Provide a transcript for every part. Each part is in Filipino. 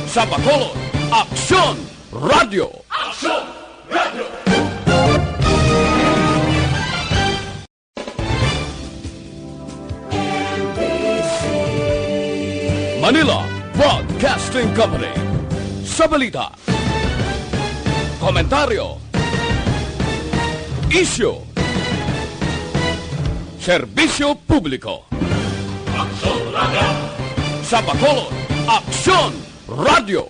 Sa Bacolod, Aksyon Radio! Manila Broadcasting Company. Sa balita, komentaryo, isyu, serbisyo publiko. Sa Bacolod, Aksyon Radio!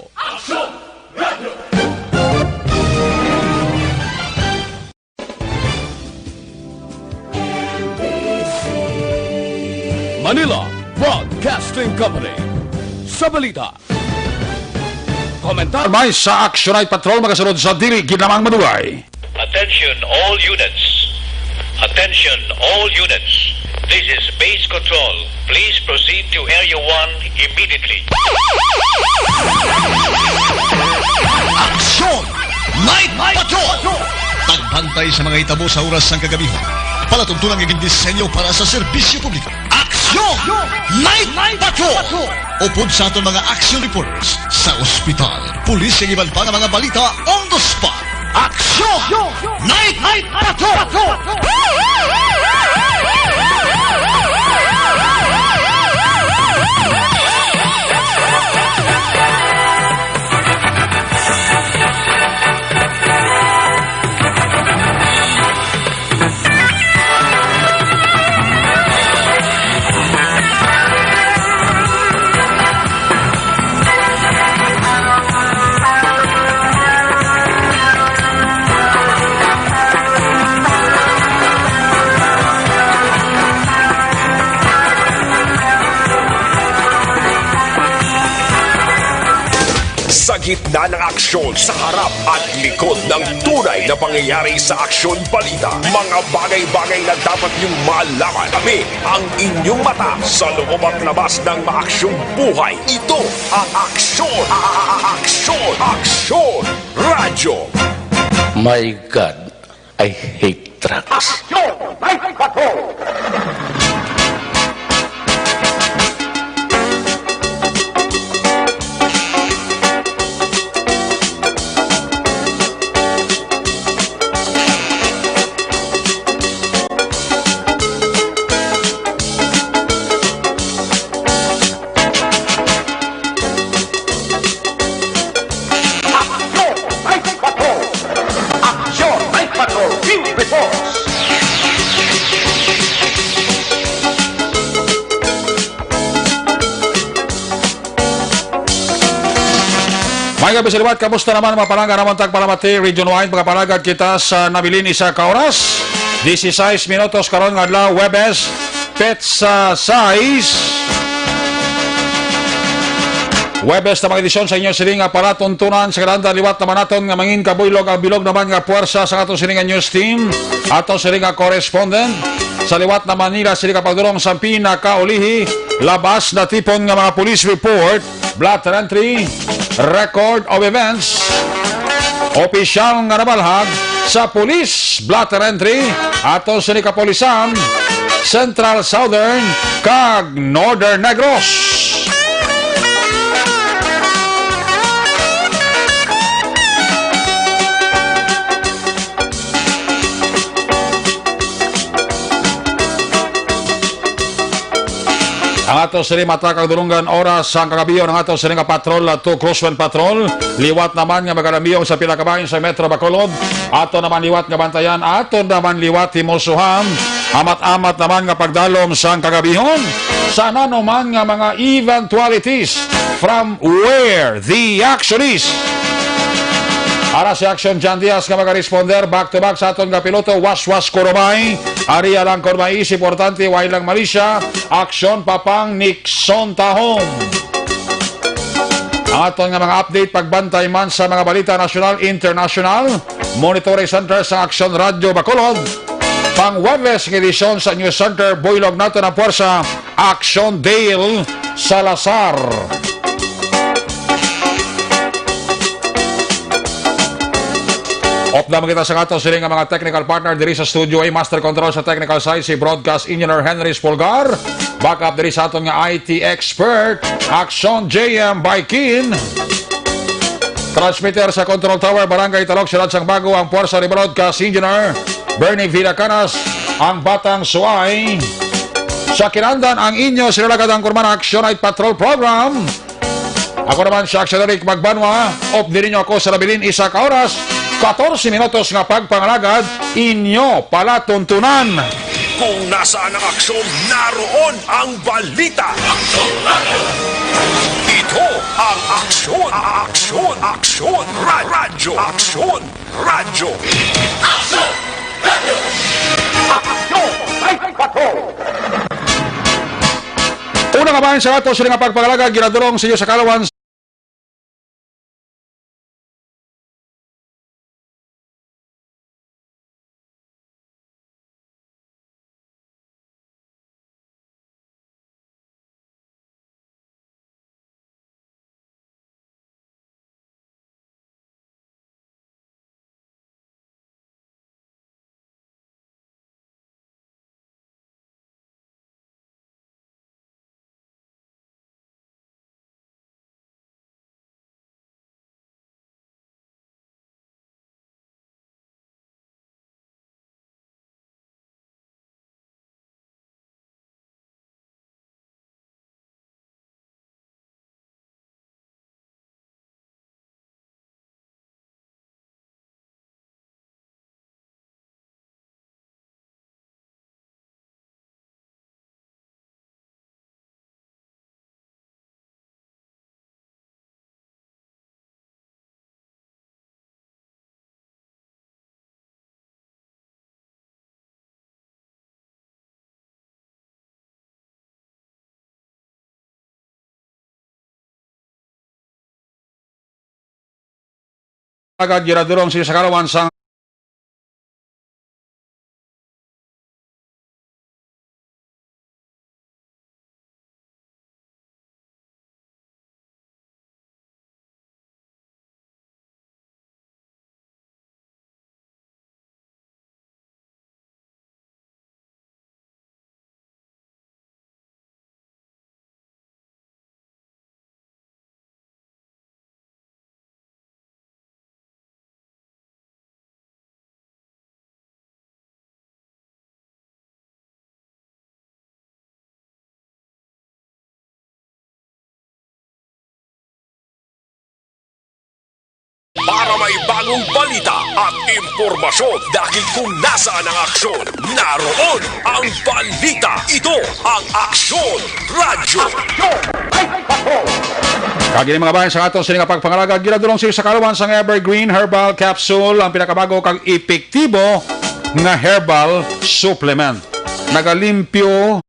Manila Broadcasting Company. Sa balita, komentar. May sa Action Night Patrol magasunod sa dili ginamang madugay. Attention all units. Attention all units. This is base control. Please proceed to Area 1 immediately. Action Night Patrol! Tagbantay sa mga itabo sa oras ng kagabihan. Palatuntunan ng disenyo para sa serbisyo publiko. Action Night Patrol! Upod sa aton mga action reporters sa ospital, pulis ang iban pa ng mga balita on the spot. Action Night Patrol! Gitna ng aksyon sa harap at likod ng tunay na pangyayari sa Aksyon Balita. Mga bagay-bagay na dapat niyong malaman. Kami ang inyong mata sa loob at labas ng maaksyong buhay. Ito ang Aksyon! Aksyon Radyo! My God, I hate trucks. Aksyon! Night Patrol! Mga gabi sa liwat, kamusta naman mga palangga naman tagpalamati, Region 1, pagpalagad kita sa nabilin isa ka oras, 16 minutos karon nga adlaw, Webes, Petsa 6. Webes na mga edisyon sa inyo siling nga palatuntunan sa kadanda liwat naman naton nga mangin kabuylog ang bilog naman nga puwersa sa atong silingan news team, atong siling nga correspondent, sa liwat na Manila siling kapagdurong sa pinakaulihi, labas na tipon nga mga police report, blotter entry, record of events, opisyal nga nabalhag sa police blotter entry ato sa Kapolisan, Central Southern kag Northern Negros. Ang ato sila matakang durunggan oras ang kagabiyon ang ato sila nga patrol to Crosswind Patrol. Liwat naman nga magarambiyong sa pinakabahin sa Metro Bacolod. Ato naman liwat nga bantayan. Ato naman liwat himusuhan. Amat-amat naman nga pagdalom sa kagabihon. Sa naman nga mga eventualities from where the action is. Ara si Action Jan Diaz nga mag-responder back-to-back sa aton nga piloto Was-Was Koromay. Ari alang Koromay is importante wailang Malaysia. Action Papang Nixon Tahong. Ang aton nga mga update pagbantay man sa mga balita nasyonal, international. Monitoring Center sa Action Radio Bacolod. Pang Webes ng edisyon sa News Center Buylog nato ng puwersa Action Dale Salazar. Opdam kita sa ato sila nga mga technical partner diri sa studio ay master control sa technical side si broadcast engineer Henry Spolgar. Backup diri sa aton nga IT expert Action JM Baikin. Transmitter sa control tower Barangay Talok Sirat sang Bago ang puwersa ni broadcast engineer Bernie Villacanas ang Batang Suway. Sa kinandan ang inyo sinalagad ang Kurman Action Night Patrol Program. Ako naman si Action Eric Magbanwa. Op din ninyo ako sa labilin isa ka oras 14 minutos nga pagpangalagad inyo palatuntunan. Kung nasaan ang aksyon, naroon ang balita. Ito ang aksyon, aksyon, aksyon, radyo, aksyon, radyo. Aksyon, radyo, aksyon, Una nga bahin sa ato sila nga pagpangalagad ginadulong sa iyo sa Kalawan. Agad ginadulong sa iyo sa Kalawan sa Para may bagong balita at impormasyon dahil kung nasaan ang aksyon, naroon ang balita. Ito ang Aksyon Radyo. kagini mga bahin sa ato sila nga pagpangalagad ginadulong sa iyo sa Kalawan sang Evergreen Herbal Capsule ang pinakabago kag epektibo nga herbal supplement. Nagalimpyo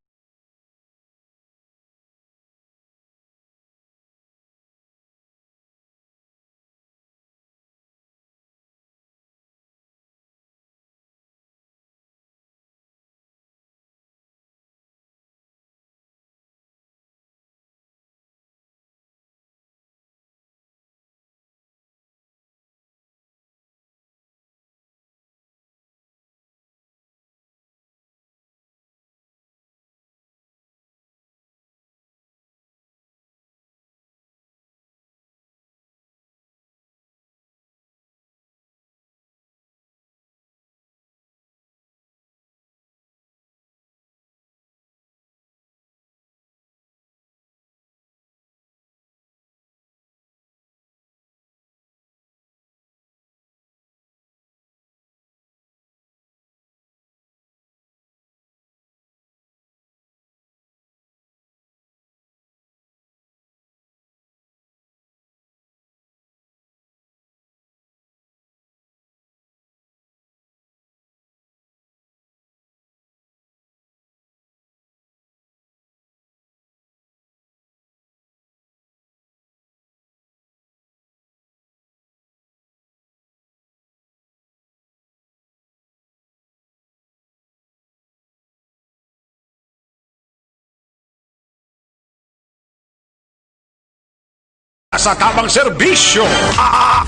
sa tamang serbisyo.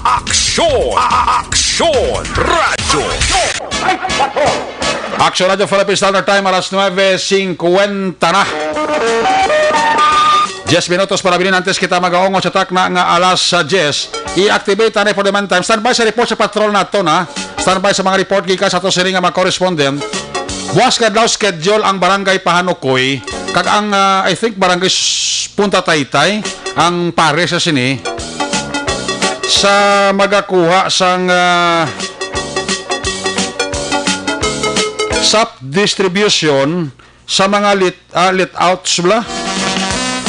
Aksyon! Aksyon! Radyo! Action Radio Philippine Standard Time, alas 9:50 na. 10 minutos para bilhin antes kita mag-aongo sa tak na nga alas 10. I-activate na for the meantime. Standby sa report sa patrol na ito na. Standby sa mga report kika sa ito sila nga mga correspondent. Buwas ka daw schedule ang barangay Pahanukoy. Kag ang, I think, barangay Punta Taytay, ang pare sa sini, sa magakuha sang SAP distribution sa mga lit outs bla.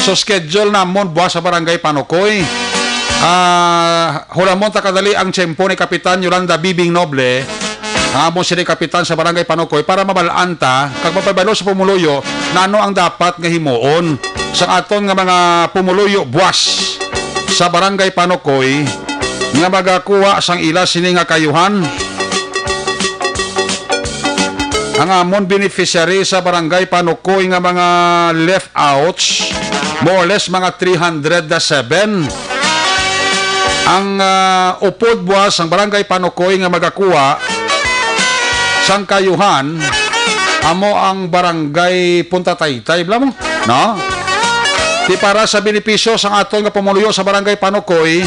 So schedule namon buwas sa barangay Panukoy. Hulamon ta kadali ang tiyempo ni Kapitan Yolanda Bibing Noble. Amon si Kapitan sa barangay Panukoy para mabalaan ta kag mapabalo sa pumuluyo na ano ang dapat nga himuon sa aton nga mga pumuluyo buwas sa barangay Panukoy nga magakuha sang ila sini nga kayuhan. Ang amon beneficiary sa barangay Panukoy nga mga left outs, more or less mga 307. Ang upod buwas ang barangay Panukoy nga magakuha sang kayuhan, amo ang barangay Punta Taytay, bla mo? No? Di para sa benepisyo sang aton nga pumuluyo sa barangay Panukoy,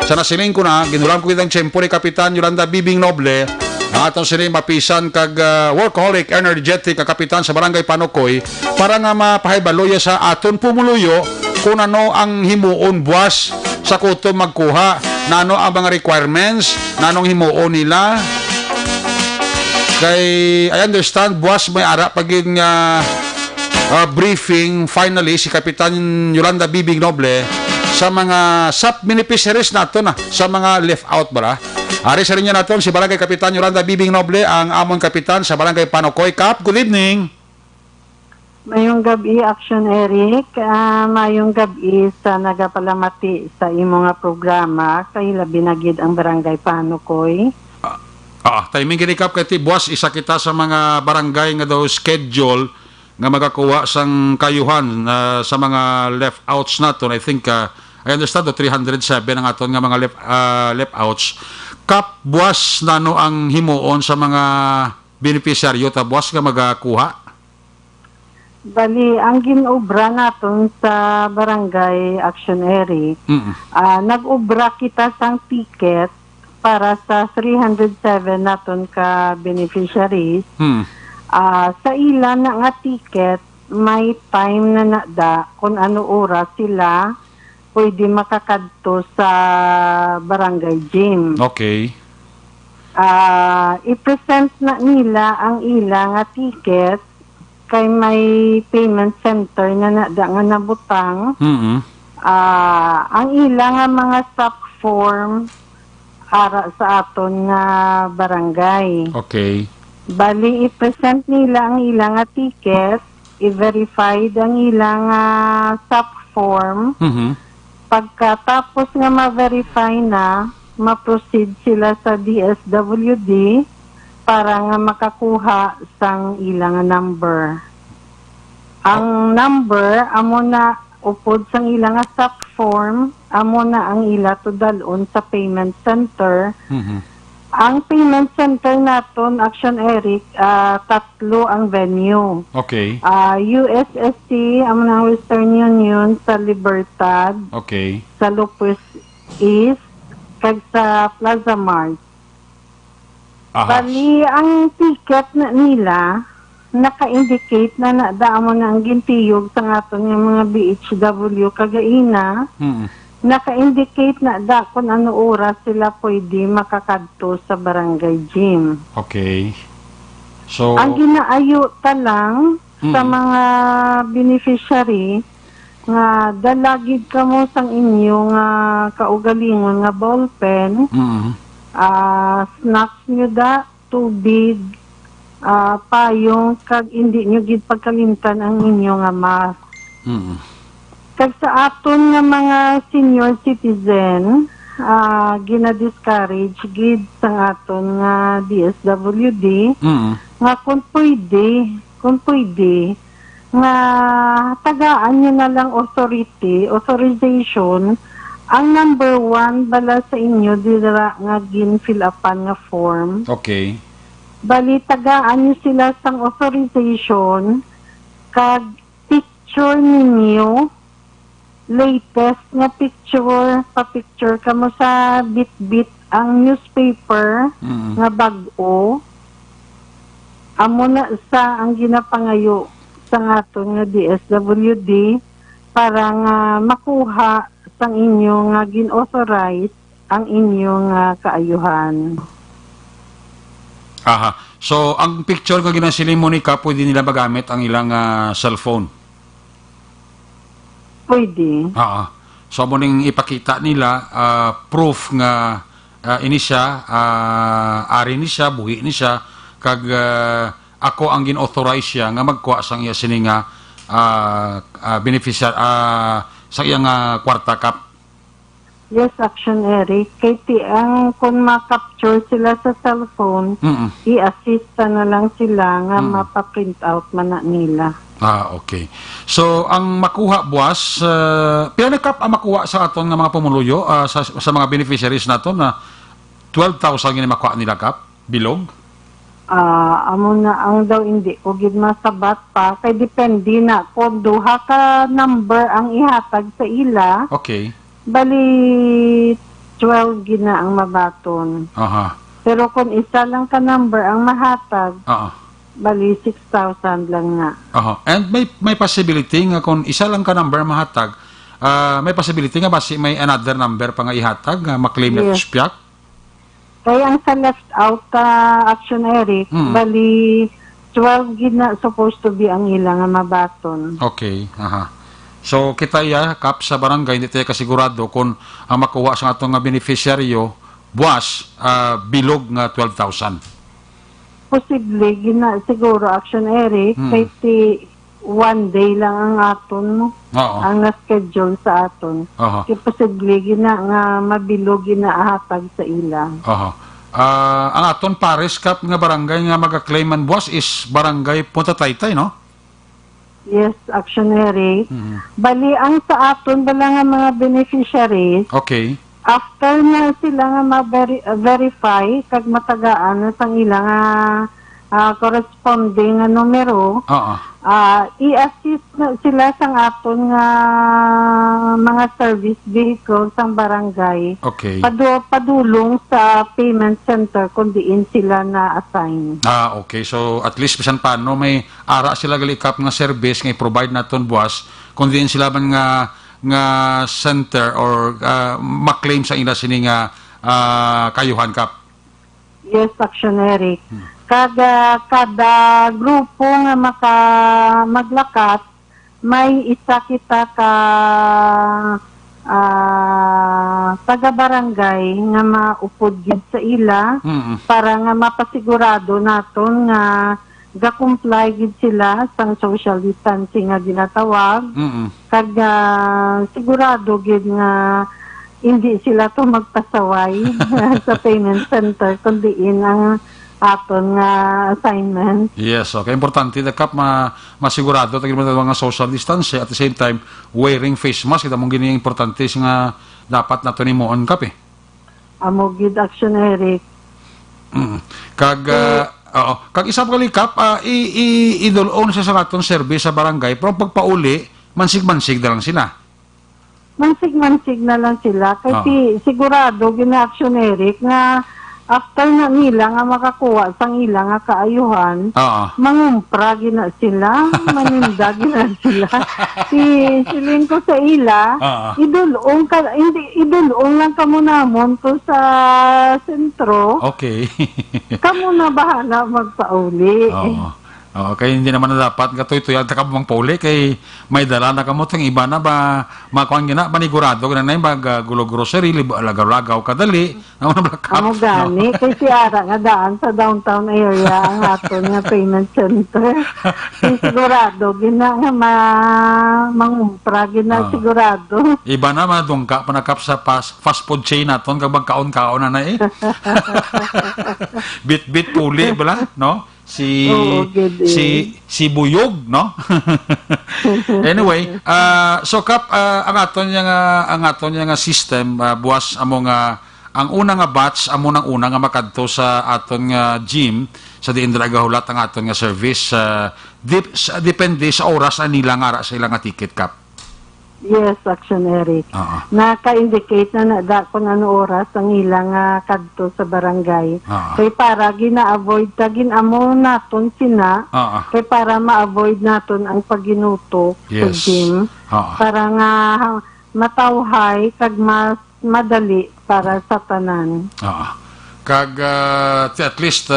sa nasiling ko na, ginulang ko kitang tiyempo ni Kapitan Yolanda Bibing Noble, ang atong sila mapisan kag workaholic, energetic ka kapitan sa barangay Panukoy para nga mapahibaloya sa aton pumuluyo kung ano ang himuon buwas sa kutom magkuha, na ano ang mga requirements, na anong himuon nila. Kay I understand buwas may ara paging briefing finally si Kapitan Yolanda Bibing Noble sa mga SAP beneficiaries nato na sa mga left out bara. Ari sa rin niya natin si Barangay Kapitan Yolanda Bibing Noble, ang amon kapitan sa Barangay Panukoy. Kap, good evening. Mayong gabi, Action Eric. Mayong gabi sa nagapalamati sa imo nga programa kay labi na gid ang Barangay Panukoy. Timing gini Kap kay buwas isa kita sa mga barangay nga daw schedule nga magakuha sang kayuhan sa mga left outs naton. I think I understand 307 ang aton nga mga left outs. Kap, buwas na no ang himuon sa mga beneficiaryo ta buwas nga magakuha? Bali, ang ginobra naton sa Barangay Action Eric, nag-obra kita sang ticket para sa 307 naton ka beneficiaries. Sa ilan na nga ticket, may time na nada kung ano oras sila pwede makakadto sa barangay gym. Okay. I-present na nila ang ilang nga ticket kay may payment center na nada nga nabutang. Ang ilang nga mga stock form ara sa aton nga barangay. Okay. Bali, i-present nila ang ilang nga ticket, i-verify ang ilang stock form. Pagkatapos nga ma-verify na, ma-proceed sila sa DSWD para nga makakuha sang ilang number. Ang number, amo na upod sang ilang stock form, amo na ang ila to dalon sa payment center. Ang payment center naton, Action Eric, tatlo ang venue. Okay. USSC, amo na Western Union sa Libertad. Okay. Sa Lopez East, kag sa Plaza Mart. Bali, ang ticket na nila, naka-indicate na nadaan mo na ang gintiyog sa aton yung mga BHW kagaina. Naka-indicate na da kung ano oras sila pwede makakadto sa barangay gym. Okay. So, ang ginaayo ta lang sa mga beneficiary nga dalagid ka mo sang inyong kaugalingon nga ballpen, snacks nyo da, tubig, payong, kag hindi nyo gid pagkalimtan ang inyong mask. Kag sa aton nga mga senior citizen, gina-discourage gid sa aton nga DSWD, nga kung pwede, nga tagaan nyo na lang authorization Ang number 1 bala sa inyo dira nga gin-fill upan nga form. Okay. Bali tagaan niyo sila sang authorization kag picture ninyo, latest nga picture, pa-picture kamo sa bit-bit ang newspaper nga bag-o. Amo na sa ang ginapangayo sa ngaton nga DSWD para nga makuha sang inyo nga gin-authorize ang inyong kaayuhan. Aha. So, ang picture nga ginasiling mo ni Kap, pwede nila magamit ang ilang cellphone. Pwede. So, mo ning ipakita nila proof nga ini siya, ari ni siya, buhi ni siya, kag ako ang gin-authorize siya nga magkuha sang iya sini nga beneficiary sa iyang kwarta, Kap. Yes, Action Eric. Kaya ang kung ma-capture sila sa cellphone, i-assist na lang sila nga mapa-print out man na nila. Okay. So, ang makuha, buwas, pila na, Kap, ang makuha sa aton nga mga pumuluyo sa mga beneficiaries nato na 12,000 gini makuha nila, Kap? Bilog? Amo na ang daw hindi ko gid masabat pa. Kay depende na kung duha ka number ang ihatag sa ila. Okay. Bali 12 gina ang mabaton. Aha. Pero kung isa lang ka number ang mahatag, Aha. bali 6,000 lang nga. Aha. And may possibility nga kung isa lang ka number mahatag, may possibility nga basi may another number pa nga ihatag, maklaim na Yes. spiak. Kaya ang sa left out Action Eric, bali 12 gina supposed to be ang ilang nga mabaton. Okay. Aha. So, kita Kap, sa barangay, hindi tayo kasigurado kung ang makuha sa atong nga beneficiaryo, buwas, bilog nga 12,000. Posible, siguro Action Eric, kay ti one day lang ang aton mo. Oo. Ang na-schedule sa aton. Aha. Kaya posible, nga mabilog, ginahatag sa ilang. Aha. Ang aton Pares, Kap, nga barangay nga mag-claim man buwas is barangay Punta Taytay, no? Yes, Action Eric. Bali, ang sa aton, bala nga mga beneficiaries, Okay. after na sila nga ma-verify, kag matagaan na sang ilang corresponding nga numero, Oo. i-assist na sila sang aton nga mga service vehicle sang barangay. Okay. Padulong sa payment center kung diin sila na-assign. Okay. So, at least bisan paano may ara sila gali, Kap, nga service nga i-provide naton buwas kung diin sila man nga center or maklaim sa ila sini nga kayuhan, Kap. Yes, Action Eric. Kada grupo nga maglakat, may isa kita ka taga-barangay nga maupod gid sa ila para nga mapasigurado naton nga ga-comply gid sila sang social distancing nga ginatawag. Kag sigurado gid nga hindi sila to magpasaway sa payment center kundi ang aton nga assignment. Yes, okay. Importante na, Kap, masigurado tagil mo mga social distance at the same time wearing face mask. Ito mong ganyan importante nga dapat nato ni moon, Kap, eh. Amo gid Action Eric. Kag kag isa pa Kap, idulon siya sa aton service sa barangay pero pagpauli mansig-mansig na lang sila. Mansig na lang sila kasi sigurado gina Action Eric nga after na nila nga makakuha sang ila nga kaayuhan, mangumpra gina sila, maninda gina sila. Siling ko sa ila, idulong lang kamo namon to sa sentro. Okay. Kamo na bahala magpauli. Kaya hindi naman na dapat katoy-toyan ta ka mang pauli kay may dala na kamo tang iba na ba makuan gina panigurado kana nay gulo grocery lagaw-lagaw kadali amo na black amo gani kay si ara nga daan sa downtown area ang aton nga payment center. Sigurado gina nga mangumpra gina sigurado. Iba na madungka panakap sa fast food chain naton kag magkaon-kaon na eh. Bit-bit puli bala, no? Oo, good, si Buyog, no? Anyway, so Kap, ang aton nga system buwas amo nga ang una nga batch amo nang una nga makadto sa aton nga gym sa diin dira gahulat ang aton nga service depende sa oras nila nga ara sa ilang nga ticket, Kap. Yes, Action Eric. Oo. Naka-indicate na kung ano oras ang ilang kadto sa barangay. Oo. Kay para gina-avoid ta ginamo naton sina. Oo. Kay para ma-avoid naton ang pagginutok sa Yes. gym. Oo. Para nga matawhay kag mas madali para sa tanan. Oo. Kag at least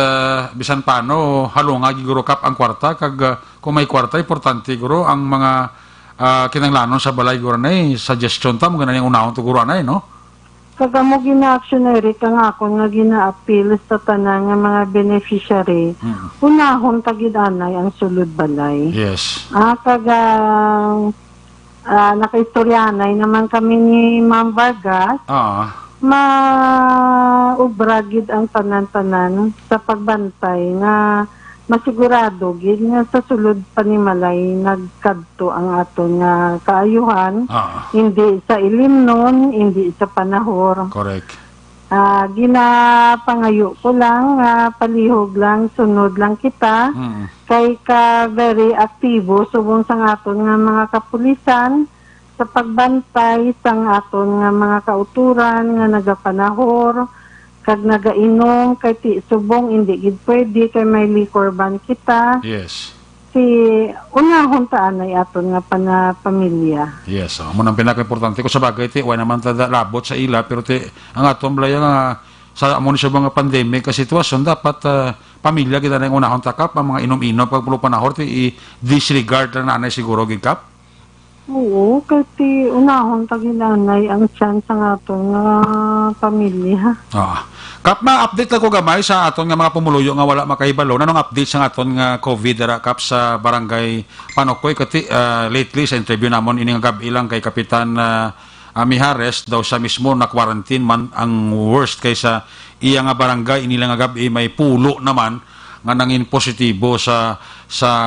bisan paano halunga giguro, Kap, ang kwarta kag kung may kwarta importante guro ang mga kinanglanon sa balay guro na suggestion ta mo ganang unahon to guro na no. Kag mo gina-action Eric ang ako nga gina-appeal sa tanan nga mga beneficiary. Unahon tagid anay ang sulod balay. Yes. Kag nakaistoryanay naman kami ni Ma'am Vargas. Maubragid ang tanan-tanan sa pagbantay nga masigurado gid nga sa sulod panimalay nagkadto ang aton nga kaayuhan. Hindi sa ilimnon, hindi sa panahor. Correct. Ginapangayo ko lang, palihog lang, sunod lang kita. Kay ka very aktibo subong sang aton nga mga kapulisan sa pagbantay sang aton nga mga kauturan nga nagapanahor kag nagainom kay ti subong hindi gid pwede kay may liquor ban kita. Yes. Si unahon ta anay aton nga pamilya. Yes. Mo nang pinaka-importante ko sa bagay ti way naman ta labot sa ila pero ti ang aton blaya nga sa amo ni sa mga pandemic ka sitwasyon dapat pamilya kita na unahon ta, Kap, ang mga inom-inom pag pulo panahor ti i-disregard na nanay siguro gid, Kap. Oo, kay unahon tagilanay ang chance ng atong pamilya. Kap, ma-update lang ko gamay sa aton nga mga pumuluyo nga wala makahibalo. Anong update sa aton nga COVID dara, Kap, sa barangay Panokoy? Kati lately sa interview namon ini nga gabi lang kay Kapitan Mijares daw sa mismo na quarantine man ang worst kaysa iya nga barangay inila nga gabi may pulo naman nga nangin positibo sa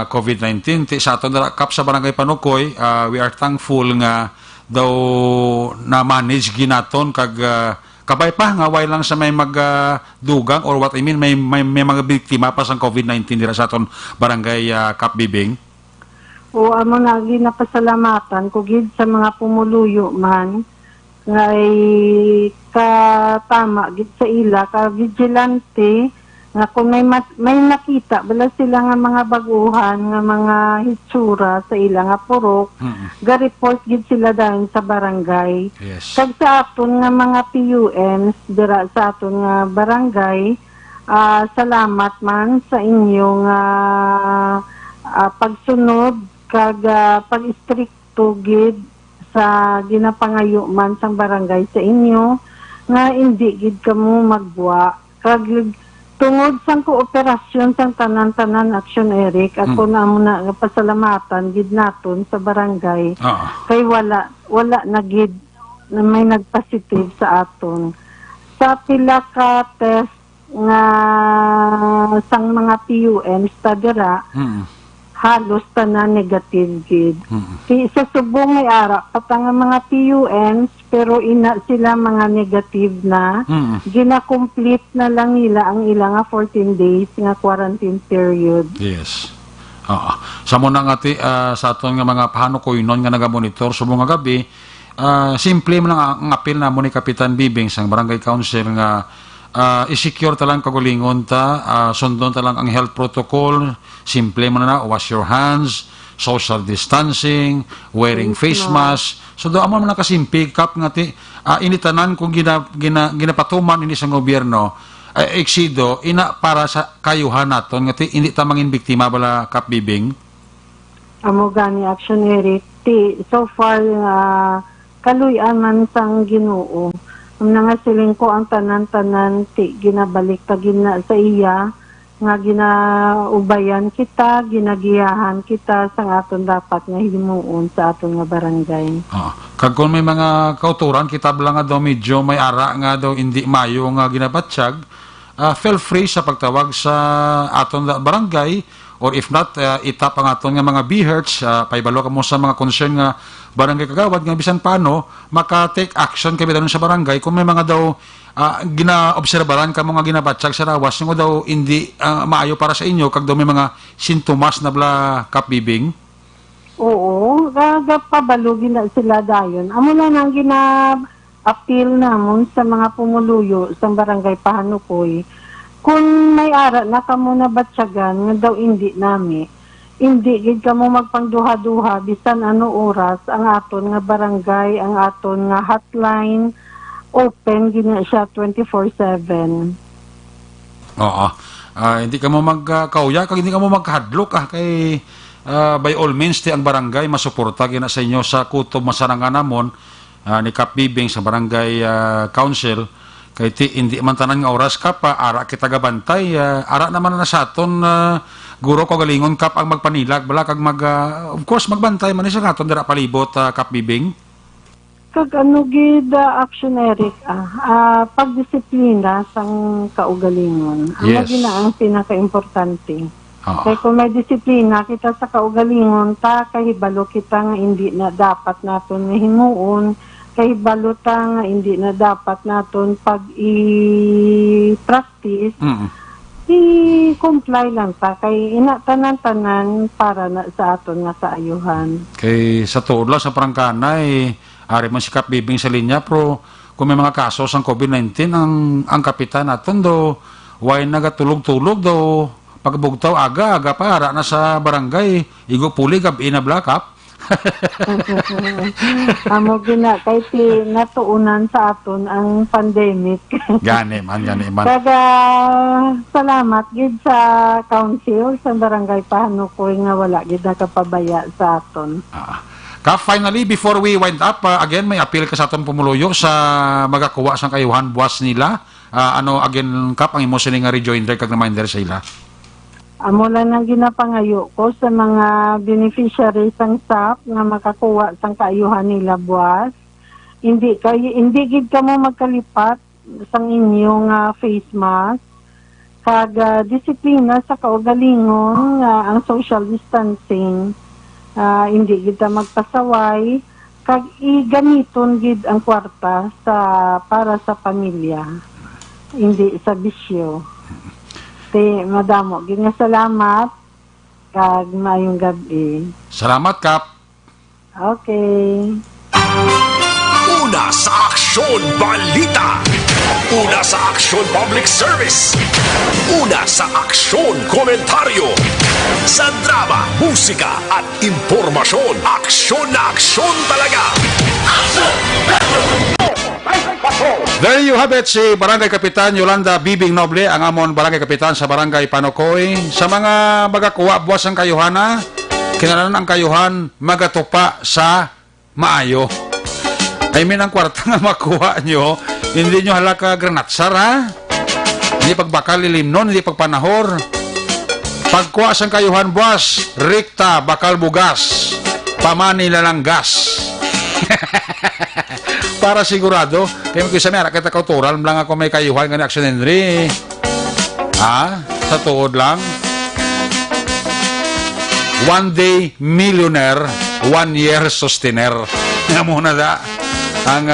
COVID-19. Sa aton dara, Kap, sa barangay Panokoy, we are thankful nga daw na manage ginaton kag kabay pa nga way lang sa may magdugang or what I mean may mga biktima pa sa COVID-19 dira sa aton barangay, Kap Bibing. O amo na ginapasalamatan ko gid sa mga pumuluyo man ngay katama gid sa ila ka vigilante nga kung may nakita bala sila nga mga baguhan nga mga hitsura sa ila nga purok ga-report gid sila dahil sa barangay. Yes. Kag sa aton nga mga PUNs dira sa aton nga barangay, salamat man sa inyong pagsunod kag pag-istrikto gid sa ginapangayo man sang barangay sa inyo nga hindi gid kamo magwa kag tungod sang kooperasyon sang tanan-tanan Action Eric ako na muna pasalamatan gid naton sa barangay kay wala na gid na may nagpositive sa aton sa pila ka test nga sang mga PUNs ta dira halos tanan negative gid. Sa subong may ara patang mga PUNs pero ina sila mga negative na. Gina-complete na lang nila ang ilang 14 days nga quarantine period. Yes. Sa muna nga sa aton nga mga pahanukoynon nga nagamonitor subong nga gabi, simple man ang apil na mo ni Kapitan Bibing sang barangay council nga i-secure talang kagulingon sundon talang ang health protocol, simple man na, wash your hands, social distancing, wearing face mask. So do amo man nakasimpi, Kap, nga ti initanan kung ginapatuman ini sa gobyerno eksido ina para sa kayuhan naton nga ti hindi ta mangin biktima bala, Kap Bibing. Amo gani Action Eric so far kaluyan man sang Ginoo. Nga siling ko ang tanan-tanan ginabalik ta gina sa iya nga ginaubayan kita, ginagiyahan kita sa aton dapat nga himuon sa aton nga barangay. Kag kung may mga kauturan kita lang nga daw medyo may ara nga daw hindi mayo nga ginabatsyag, feel free sa pagtawag sa aton barangay, or if not, itap ang aton nga mga BHERTS, paibalo ka mo sa mga concern nga barangay kagawad, nga bisan paano, maka-take action kami daw sa barangay, kung may mga daw ginaobserbaran ka mga ginabatsag sa rawas, yung daw hindi maayo para sa inyo, kag daw may mga sintomas na bla kapibing. Oo, pabalugin na sila dayon. Amo na nang gina-appeal namon sa mga pumuluyo sa barangay Pahanukoy. Kung may ara na kamo na batsyagan, nga daw hindi nami, hindi gid kamo magpangduha-duha bisan ano oras ang aton nga barangay, ang aton nga hotline open gina siya 24/7. Oo. Hindi ka mo magkauya, kag hindi ka mo magkahadlok kay by all means ti ang barangay masuporta gina sa inyo sa kutob masarangan namon ni Kap Bibing sa barangay council, kay ti hindi man tanan nga oras Kap ara kita gabantay, ara naman na sa aton guro ko galingon Kap ang magpanilag bala kag of course magbantay man sa aton dira palibot Kap Bibing. Kag ano gid action Eric, pagdisiplina sang kaugalingon. Ang Yes. gina ang pinaka-importante. Oo. Kaya kung may disiplina kita sa kaugalingon, kahibalo kita nga hindi na dapat naton nga himuon, kahibalo ta nga hindi na dapat naton pag i-practice, i-comply lang ta, kay tanan-tanan para na sa aton nga kaayuhan. Kay sa tuod lang sa prangkanay, ari man si Kap Bibing sa linya, pero kung may mga kaso sa COVID-19, ang kapitan natin do, why nagatulog-tulog do, pagbugtaw aga para na sa barangay, igo puli gabi na black-up. Amo gina, kay ti natuunan sa aton ang pandemic. Gani man. Kaga salamat gid sa council sa barangay Pahanukoy nga wala gid nakapabaya sa aton. Kap, finally, before we wind up, again, may appeal ka sa aton pumuluyo sa magakuha sa kayuhan buwas nila. Again, Kap, ang imo sining nga rejoinder kag reminder sa ila. Amo lang ang ginapangayo ko sa mga beneficiaries ng SAP nga makakuha sang kaayuhan nila buwas. Hindi gid kamo magkalipat sang inyong face mask. Kag disiplina sa kaugalingon nga ang social distancing. Hindi kita magpasaway, kag igamiton gid ang kwarta para sa pamilya, hindi sa bisyo. Madamo gid nga salamat, kag maayong gabi. Salamat, Kap. Okay. Una sa Aksyon Balita. Una sa Aksyon Public Service. Una sa Aksyon Komentaryo. Sa drama, musika at impormasyon. Aksyon na aksyon talaga. There you have it, si Barangay Kapitan Yolanda Bibing Noble, ang amon Barangay Kapitan sa Barangay Panukoy. Sa mga magakuha buwas ang kayuhana, kinalanan ang kayuhan magatupa sa maayo. I mean, ang kwarta nga makuha nyo, hindi nyo halaka granatsar, ha? Hindi pagbakal lilimnon, hindi pagpanahor. Pagkuha sang kayuhan buwas, rikta, bakal bugas, pamani lang gas. Para sigurado, kaya mag-isa may kita kauturan lang ako may kayuhan nga ni Action Henry. Sa tuod lang. One day millionaire, 1 year sustainer. Nga muna da ang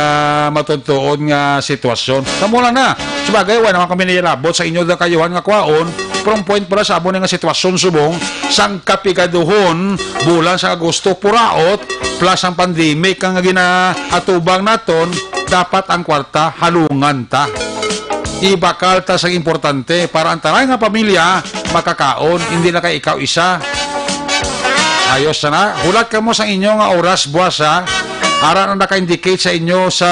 matutuon nga sitwasyon. Kamula na. Sabagay, wala naman kami nilabot sa inyo da kayuhan nga kwaon. From point pala sa abon nga sitwasyon subong, sang kapikaduhon, bulan sa Agosto, puraot, plus ang pandemic ang ginaatubang naton, dapat ang kwarta halungan ta. Ibakal ta sa importante para ang taray nga pamilya makakaon, hindi na kay ikaw isa. Ayos na. Hulat ka mo sa inyo nga oras buwas, ha? Ara na naka-indicate sa inyo sa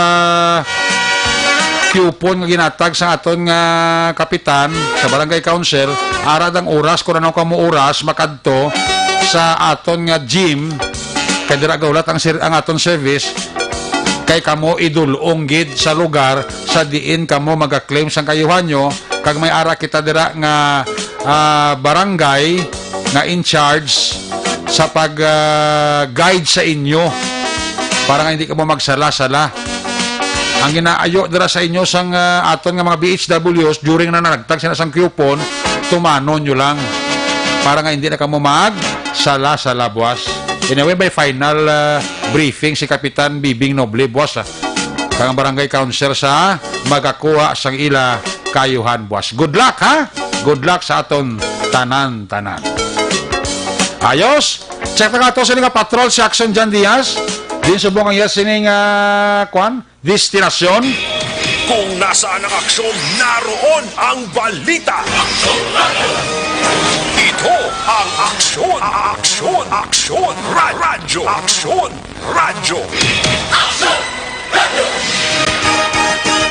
coupon nga ginatag sa aton nga kapitan sa barangay council. Ara dang oras, kung ano ka mo oras makadto sa aton nga gym, kay dira gaulat ang aton service, kay kamo idulong gid sa lugar sa diin kamo maga-claim sang kayuhan nyo, kag may ara kita dira nga barangay nga in charge sa pag guide sa inyo para nga hindi ka mo magsala-sala. ang ginaayo dira sa inyo sang aton nga mga BHWs during na nagtag sila sang coupon, tumanon nyo lang para nga hindi na kamo sala buwas. Anyway, by final briefing si Kapitan Bibing Noble buwas kang barangay councilor sa magakuha sang ila kayuhan buwas. Good luck ha. Good luck sa aton tanan. Ayos. Check na nga ito sa nga patrol si Action Jan Diaz. Din subong ang sining destinasyon. Kung nasaan ang aksyon, naroon ang balita. Ito ang Aksyon Radyo.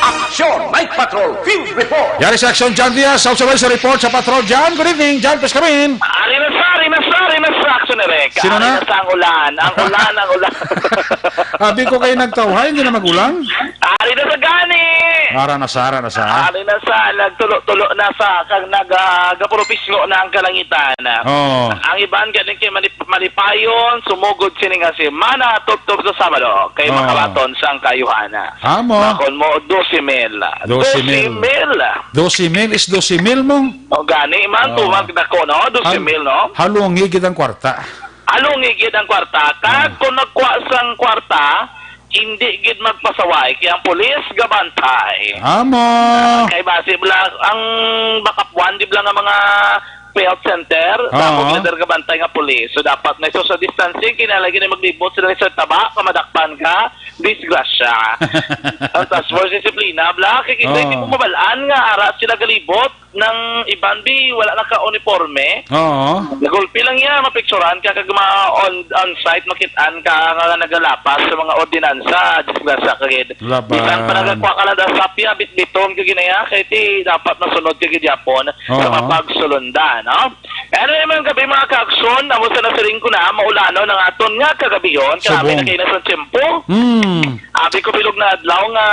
Aksyon Night Patrol Field Report. Yari si Action Jan Diaz. Sa report sa patrol. Jan, good evening. Jan, please come in. Ari na sa action na Rek. Sino na? Ari na sa ang ulan. Ang ulan. Abi ko kayo nagtawhay, hindi na magulang. Ari na sa gani. Ara na sa. Ari na sa nagtulo na sa kag nagapropisyo na ang kalangitan. Oh. Ang iban galing kay Malipayon, sumugod sini nga si Mana Tugtog sa Sabado kay makabaton sa ang kayuhana. Amo. Nakon mo 12,000. 12,000 is 12,000 mong. O gani man tumag nako no 12,000 no. Halong higit ang kwarta. Along igid ang kwarta. Kag kung nagkuha sang kwarta, hindi gid magpasaway kaya ang pulis gabantay. Amo. Kay base bla ang backup one di bla nga mga health center, dapat leader gabantay nga pulis. So dapat na social distancing kinalagi na maglibot sila sa taba, kamadakpan ka, disgrasya. Ang task force disiplina bla kay hindi mo mabalaan nga ara sila galibot ng ibanbi wala na ka uniforme. Oo. Nagulpi lang yan, mapicturan ka kag on-site, makitaan ka nga nagalapas sa mga ordinansa, disgrasya kagid. Bisan pa nagkuha ka lang da sapya, bitbiton ka ginaya, kaya ti dapat nasunod ka Japon sa mapagsulundan. No? Ano naman gabi mga ka-aksyon, amo sa nasiring ko na, maulano ng aton nga kagabi yun, kami na kayo na sa tiyempo. Abi ko bilog na adlaw nga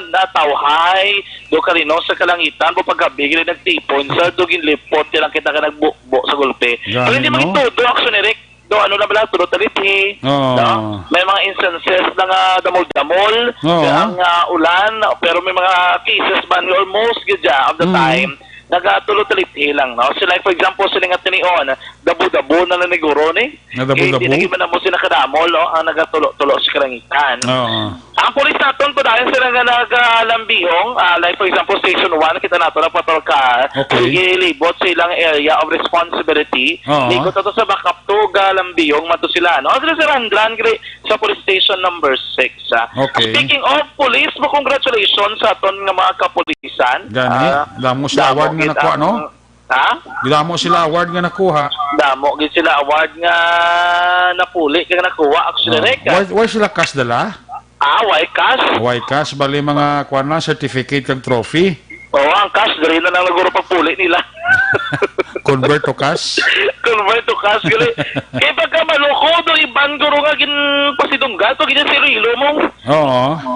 natawhay, do kalino sa kalangitan, po paggabi, gili nagtipon, sa dugin lipot, lang kita ka nagbukbo sa gulpe. Pero hindi magitudo, aksyon ni Rick, do ano na bala, tulo taliti. No? May mga instances na nga damol-damol, ang ulan, pero may mga cases man, almost gidya of the time, nagatulo-taliti lang, no? So like for example, sila nga tinion, dabo-dabo na naniguro ni. Hindi naging man mo sila kadamol, no? Ang nagatulo-tulo sa kalangitan. Ang polis naton po dahil sila nga nagalambihong, like for example, Station 1, kita nato na patrol car, ilibot sa ilang area of responsibility. Ikot ito sa backup to, galambihong, mato sila, no? Sila si Randran, sa police station number 6. Speaking of police, mo congratulations sa aton nga mga kapulisan. Gani, damo sila award nga nakuha, no? Ha? Damo sila award nga nakuha. Damo gid sila award nga napuli kag nakuha actually. Why sila cash dala? Why cash? Why cash bali mga kuan na certificate kag trophy. Ang cash diri na lang naguro pagpuli nila. Convert to cash. Convert to cash gali. Kay pagka maloko do iban guro nga gin pasidungga to gid si Rilo mo.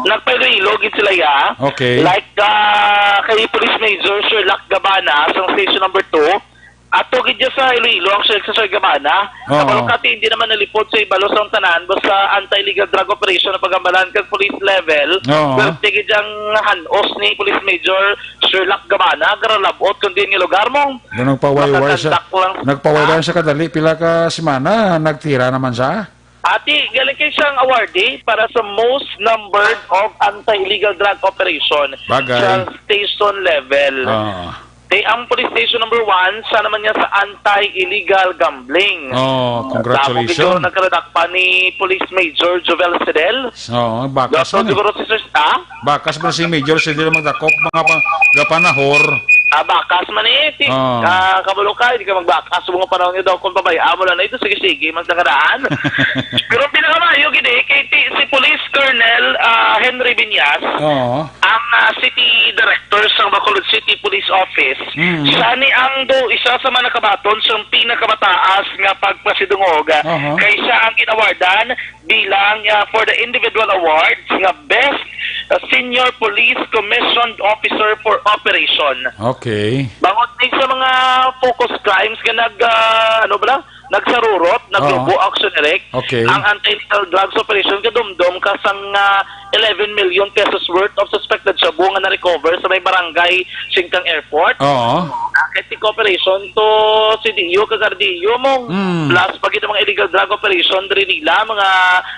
Nagpaylo gid sila ya. Like kay Police Major Sherlock Gabana sa station number 2. Ato gid sa Iloilo ang sa Sir Gabana. Kapag kati hindi naman nalipod sa ibalo sa tanan basta anti-illegal drug operation na pagambalan kag police level. Pero tigid ang hanos ni Police Major Sherlock Gabana garalabot kun din nga lugar mo. Nagpawayway sa kadali pila ka semana nagtira naman sa. Ati, galing kayo siyang awardee para sa most numbered of anti-illegal drug operation sa station level. Ang police station number 1, sa naman niya sa anti-illegal gambling. Congratulations. Tapos nagkaradak pa ni Police Major Jovel Sedel. Bakas man Bakas man si Major Sedel magdakop mga panahor. Bakas man kabalo ka, hindi ka magbakas mga panahon niyo daw kung pabayaan mo lang na ito, sige magdakaraan. Pero pinakamayo gini kay si Police Colonel Henry Binyas, ang City Director sa Bacolod City Police Office. Siya ni ang isa sa mga nakabaton sa pinakamataas nga pagpasidungog. Kay siya ang inawardan bilang for the individual awards nga Best Senior Police Commissioned Officer for Operation. Bangot ni sa mga focus crimes nga nagsarurot, naglubo action direct. Okay. Ang anti-illegal drugs operation kadumdum kasang 11 million pesos worth of suspected shabu nga na-recover sa may barangay Singkang Airport. Oo. Kahit the cooperation to si Dio, Kagardio mong plus pag ito mga illegal drug operation diri nila, mga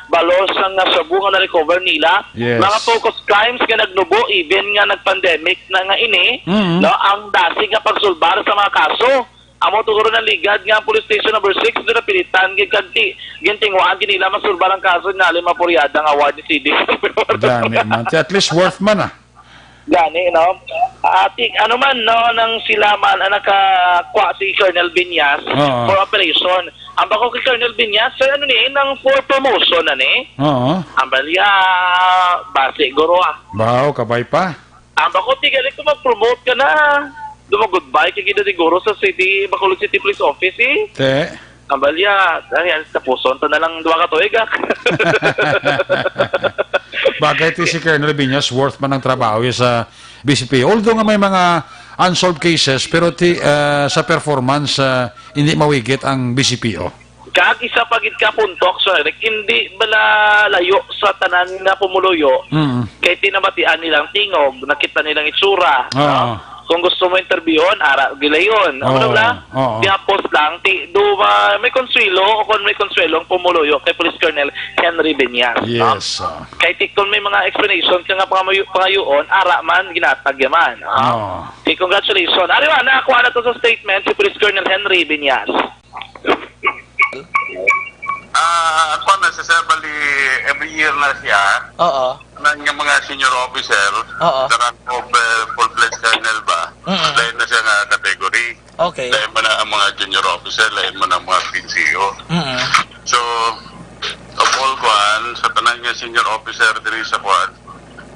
balos ang shabu nga na-recover nila. Yes. Mga focus crimes nga nagnubo, even nga nag-pandemic na nga ini, no, ang dasi nga pagsulbar sa mga kaso. Amo tuguro ng ligad nga police station number 6 dito pilitan gigkanti gintingwaan nila masulbar ang kaso na lima puryada nga award ni CD. Gani man. At least worth man Gani, no? Ano man, no, nang sila man nakakuha si Colonel Binyas for operation. Ang bako kay Colonel Binyas, ano ni, nang for promotion na ni. Oo. Ang balya, base, guro Bahaw, kabay pa. Ang bako, tigali ko mag-promote ka na. Dumag-goodbye kay Gida de Goro sa City, Bacolod City Police Office, eh. Te. Ang balya, dahil sa puson, to na lang 2 ka tuig, Bagay ti si Colonel Binyas, worth man ang trabaho sa BCP. Although nga may mga unsolved cases, pero sa performance, hindi mawigit ang BCPO. Kag isa pagit ka puntok, so hindi bala layo sa tanan na pumuluyo, kay tinamatian nilang tingog, nakita nilang itsura. No? Kung gusto mo interviewon, ara gilayon. Ano ba? Diapos lang may konsuelo o kung may konsuelo ang pumuluyo kay Police Colonel Henry Binyas. Yes. Kay kung may mga explanation ka nga pangayon, ara man ginatag yaman. Okay, congratulations. Ari ba nakakuha na to sa statement si Police Colonel Henry Binyas. Ako na sa Bali, every year na siya. Oo. Nang yung mga senior officer, the rank of full-fledged colonel ba? Lain na siya nga category. Okay. Lain mo na ang mga junior officer, lain mo na ang mga PCO. So, of all kwan, sa tanan nga senior officer diri sa kwan,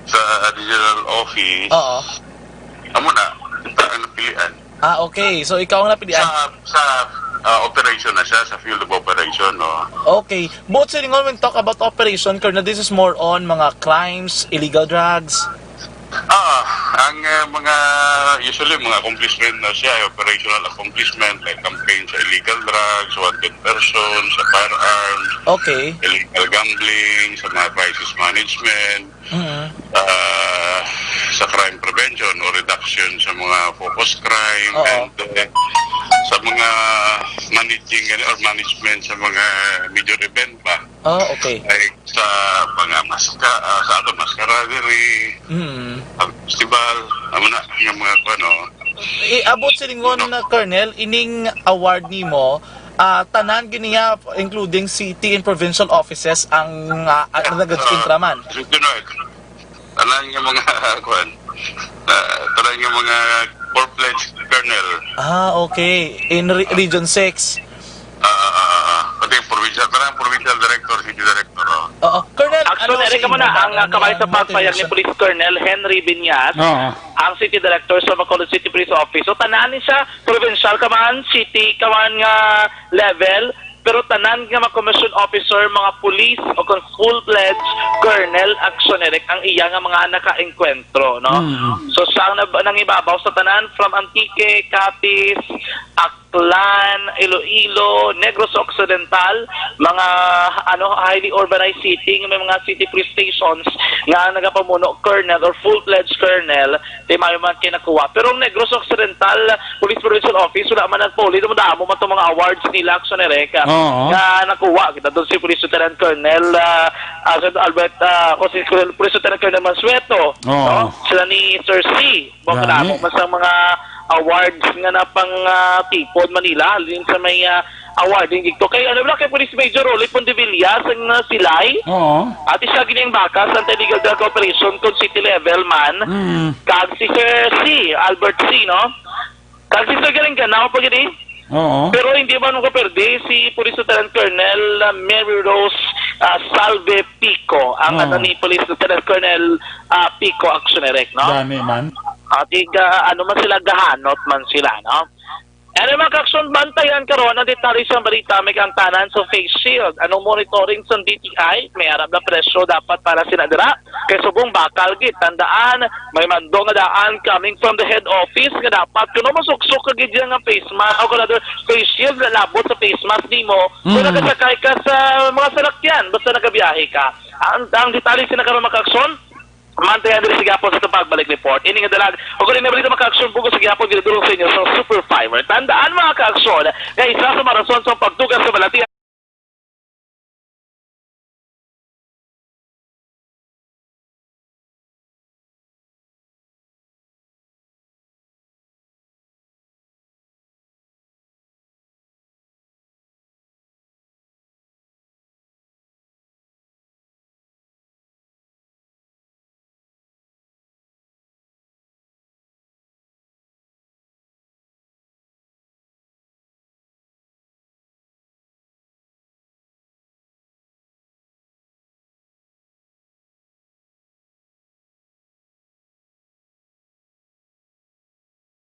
sa regional office, amo na, ang napilian. Okay. So, ikaw ang napilian. Sa operation na siya, sa field of operation, no? Okay. Both sitting on when talk about operation, Colonel, this is more on mga crimes, illegal drugs. Ang mga, usually mga accomplishment na siya, operational accomplishment, like campaign sa illegal drugs, wanted person, sa firearms, illegal gambling, sa mga crisis management, sa crime prevention o reduction sa mga focus crime, and sa mga management sa mga major event ba. Like sa mga mascaradery, festival, yung mga Abot silingon na Colonel, ining award nimo, tanan giniya including city and provincial offices ang nag-intraman. Tanan yung mga tanan yung mga full-fledged colonel. Okay. In Region 6. Pati provincial director, city director. Colonel, actually, ka muna ang kamay sa pagpayag ni Police Colonel Henry Binyas, ang City Director sa Bacolod City Police Office. So, tananin siya, provincial ka man, city ka man nga level, pero tanan nga mga commission officer, mga police o kung full-fledged colonel actioneric ang iya nga mga naka-enkwentro, no? So, saan nang ibabaw sa tanan from Antique, Capiz, Aklan, Iloilo, Negros Occidental, mga highly urbanized city, may mga city police stations nga nagapamuno colonel or full-fledged colonel, di mayo man kinakuha. Pero Negros Occidental Police Provincial Office, wala man ang poli, dumudamo man itong mga awards nila, actioneric, nga nakuha. Kita doon si Police Lieutenant Colonel Albert, si Police Lieutenant Colonel Mansueto, no? Sila ni Sir C. Bukadamo man sa mga awards nga na pang Tipod, Manila, din sa may awarding dito. Kay kay Police Major Rolly Pondevillas ang silay. At isa gining bakas sa illegal drug operation kung city level man. Kag si Sir C. Albert C. no? Kag si Sir galing ganaw pag pero hindi ba nung kaperde si Police Lieutenant Colonel Mary Rose Salve Pico, ang ni Police Lieutenant Colonel Pico Actioneric, no? Gani man. At man sila gahanot man sila, no? Ano mga kaksyon, bantayan karon ang detalye sa balita may kang tanan sa face shield. Anong monitoring sa DTI? May arab na presyo dapat para sinadira. Kay subong bakal git. Tandaan, may mando nga daan coming from the head office nga dapat kuno masuksok kagid nga face mask o kada face shield na labot sa face mask nimo. Kung nagasakay ka sa mga salakyan, basta nagabiyahe ka. Ang detalye sinakaroon mga kaksyon, mantayan din sa Gapon sa itong pagbalik report. Ini nga dalag, o kung rin nabalita mga ka-aksyon buko sa Gapon, ginadulong sa inyo sa Super Fiber. Tandaan mga ka-aksyon, na isa sa marason sa pagtugas sa balatian.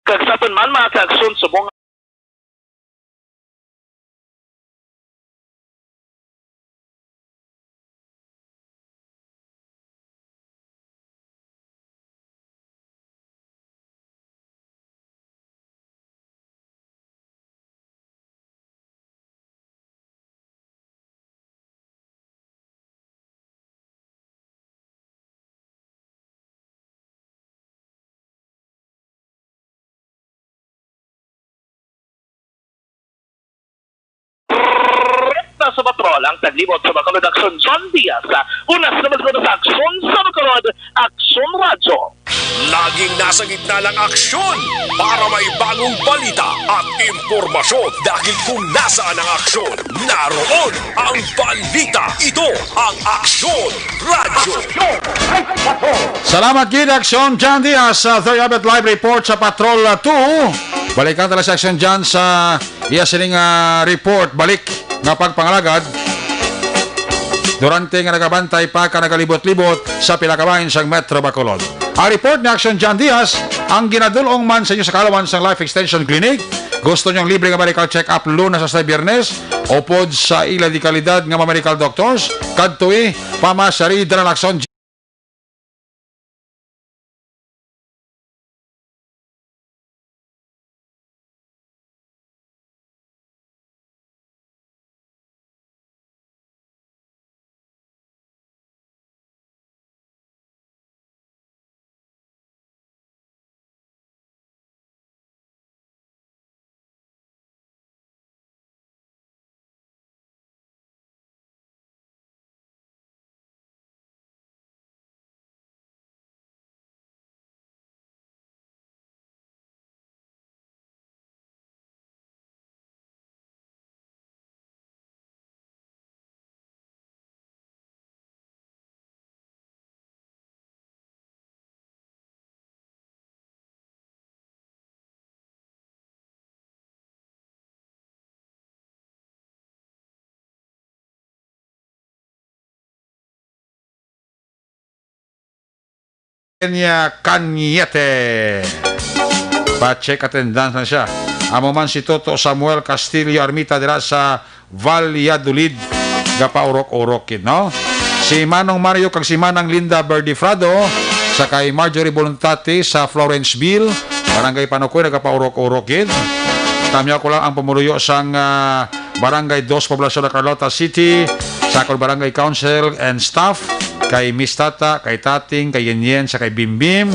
Kagsaton man mga ka-aksyon, subong sa patrol ang taglibot sa Bacolod Aksyon John Diaz. Unas naman ko sa aksyon sa Bacolod Aksyon Radyo. Laging nasa gitna ng aksyon para may bagong balita at impormasyon dahil kung nasaan ang aksyon, naroon ang balita. Ito ang Aksyon Radyo. Salamat gid Aksyon Jan Diaz sa 3 live report sa Patrol 2. Balikan tala sa Aksyon Jan sa iya sining report balik nga pagpangalagad durante nga nagabantay pa ka nagalibot-libot sa pilakabahin sang Metro Bacolod. Ang report ni Aksyon Jan Diaz ang ginadulong man sa inyo sa kalawan sang Life Extension Clinic. Gusto niyong libre nga medical check-up Lunes sa Biyernes o pod sa ila di kalidad nga medical doctors kadtoi pamasari dala Aksyon Cañete. Pa-check attendance na siya. Amo man si Toto Samuel Castillo Armita dira sa Valladolid gapaurok-urok no? Si Manong Mario kag si Manang Linda Berdifrado sa kay Marjorie Voluntate sa Florenceville Barangay Panukoy nagapaurok-urok gid. Tamya ko lang ang pumuluyo sang Barangay 2 Poblacion de Carlota City sa Barangay Council and Staff kay Miss Tata, kay Tating, kay Yenyen, sa kay Bimbim.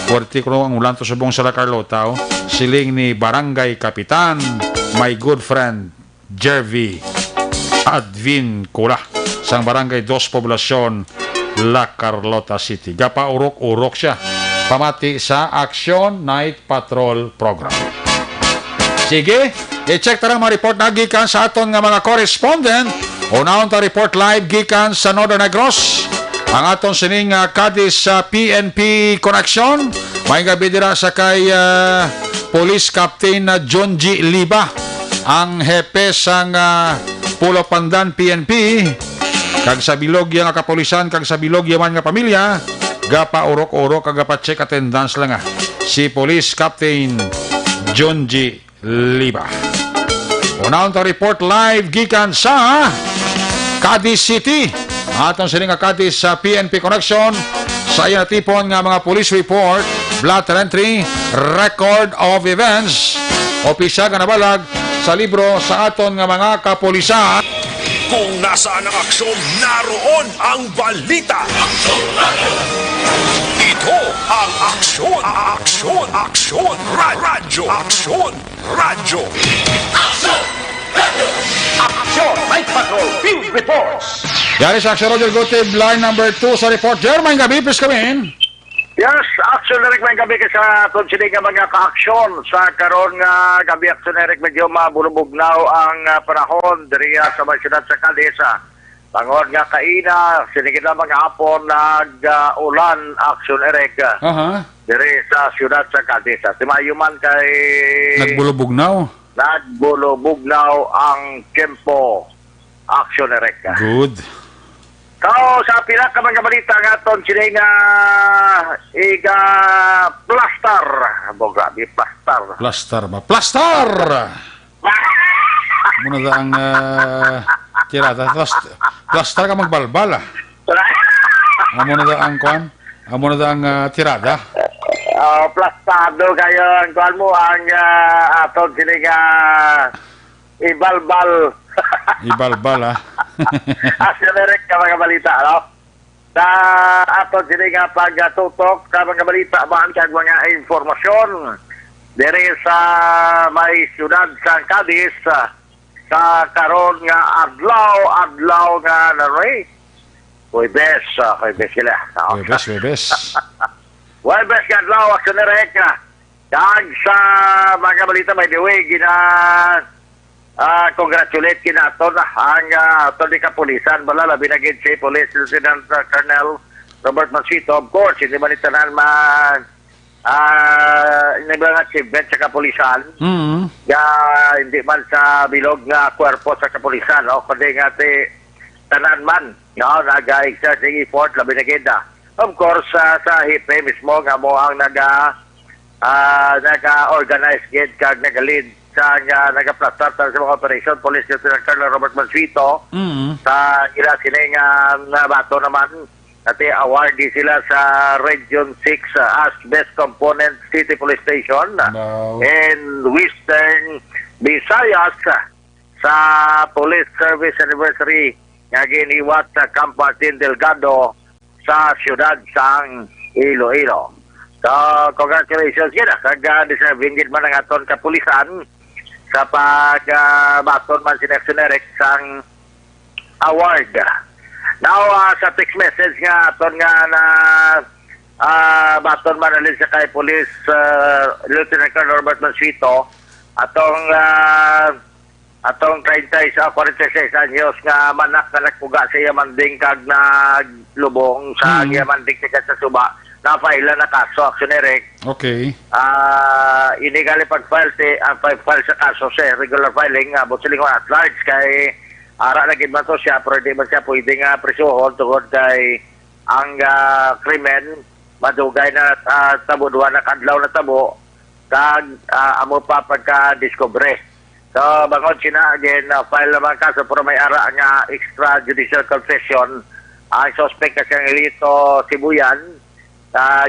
Puwerti ko ang ulan to subong sa La Carlota. Siling ni Barangay Kapitan, my good friend, Jervy Advin Kula. Sang Barangay 2 Poblacion, La Carlota City. Gapaurok-urok siya. Pamati sa Action Night Patrol Program. Sige, i-check tarang mga report na gikan sa aton nga mga correspondent. Unahon ta report live gikan sa Northern Negros. Ang aton sining Cadiz PNP Connection. May gabi dira sa kay Police Captain John G. Liba, ang hepe sang Pulo Pandan PNP. Kag sa Bilogya nga kapolisan, kag sa Bilogya man nga pamilya, gapa urok-urok kag gapa check attendance lang si Police Captain John G. Liba. Unang to report live gikan sa Cadiz City. Atong sini nga Cadiz sa PNP Connection. Sa iya tipon nga mga police report, blotter entry, record of events. Opisyal nga nabalag sa libro sa aton nga mga kapulisan. Kung nasaan ang aksyon, naroon ang balita. Ito ang aksyon, radyo. Aksyon, Night Patrol, Field Reports. Yari sa Action Roger Gotib, line number 2 sa report. Jermaine Gabi, please come in. Yes, action na rin may gabi ka sa tunsinig nga mga ka-aksyon. Sa karon nga gabi action na rin medyo mabulubugnaw ang panahon diriya sa mga syudad sa Cadiz. Pangon nga kaina, sinigit na mga hapon nag-ulan action na rin diri sa syudad sa Cadiz. Timayuman kay... Nagbulubugnaw ang tempo action na rin. Good. Sa pila ka mga balita nga aton sila nga plaster. Grabe, plaster. Plaster! Muna da ang tirada. Plaster ka magbalbala. Muna da ang kwan? Muna da ang tirada. Plastado kayo ang kwan mo ang aton sila nga ibalbal. Ibalbal, Asyoneric ka mga balita, no? Sa ato sila nga pagtutok ka mga balita, baan kag mga informasyon diri sa may syudad sa Cadiz sa karon nga adlaw nga naroy. Huwebes sila. Huwebes ka adlaw, asyoneric ka. Kag sa mga balita, by the way, congratulate kinaton ang aton di kapulisan bala binagid si Police Lieutenant Colonel Robert Mansito. Of course, hindi man itanan mga achievement sa kapulisan. Hindi man sa bilog nga kwerpo sa kapulisan, kundi nga tanan man nag-exert ng effort labi na gida. Of course, sa HIPE mismo nga mo ang nag-organize gid kag nag-lead sa nag-plastar sa mga operation Police Lieutenant Colonel Robert Mansito. Sa ila sila nga bato naman at awardee sila sa Region 6 as Best Component City Police Station in Western Visayas sa Police Service Anniversary nga giniwat sa Camp Martin Delgado sa siyudad sang Iloilo. So, congratulations yun. Kag-deserving din man ang aton kapulisan sa pag-baton man si Nexoneric sang award. Now, sa text message nga aton nga na baton man alin sa kay Police Lieutenant Colonel Robert Mansito atong 46 anyos nga manak na nagpuga sa Yamanding kag naglubong sa Yamanding sa Suba. Na-file na kaso, aksyonerik. Okay. Inigali pag-file sa kaso siya, regular filing, but siling at large, kay ara na gid man to siya, pero di man siya pwedeng presuhon tungod kay ang krimen, madugay na tabo, duwa na kadlaw na tabo, kag amo pa pagka-discovery. So, bangod sina, again, file naman kaso, pero may ara nga extrajudicial confession, ang suspect kasi ang Elito Sibuyan,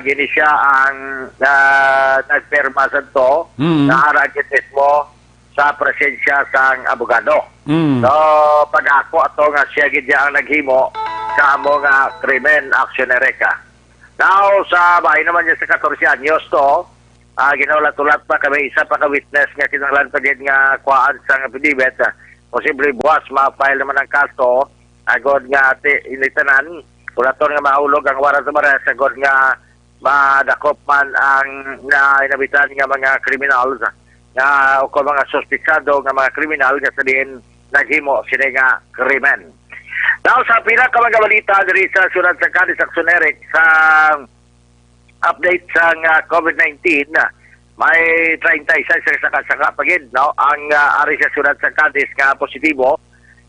gini siya ang nagperma sa to na aragit mismo sa presensya sang abogado. So, pag ako ato nga siya gidya ang naghimo sa among krimen aksyonereka. Now, sa bahay naman niya sa 14 anyos to, ginaulat-ulat pa kami isa pa ka-witness nga kinahanglan pa din nga kuhaan sang affidavit. Posible buwas ma-file naman ang kaso agod nga initanan. Kulaton nga mahulog ang warang sa mares, sagod nga madakop man ang inabitan nga mga criminals nga o mga suspitsado nga mga kriminal nga sa din naghimo sila nga krimen. Now, sa pinaka mga balita diri sa syudad sa Cadiz, aksyonerik sa update sa COVID-19, may 36 sa kasaka pagid, no? Ang ari sa syudad sa Cadiz nga positibo.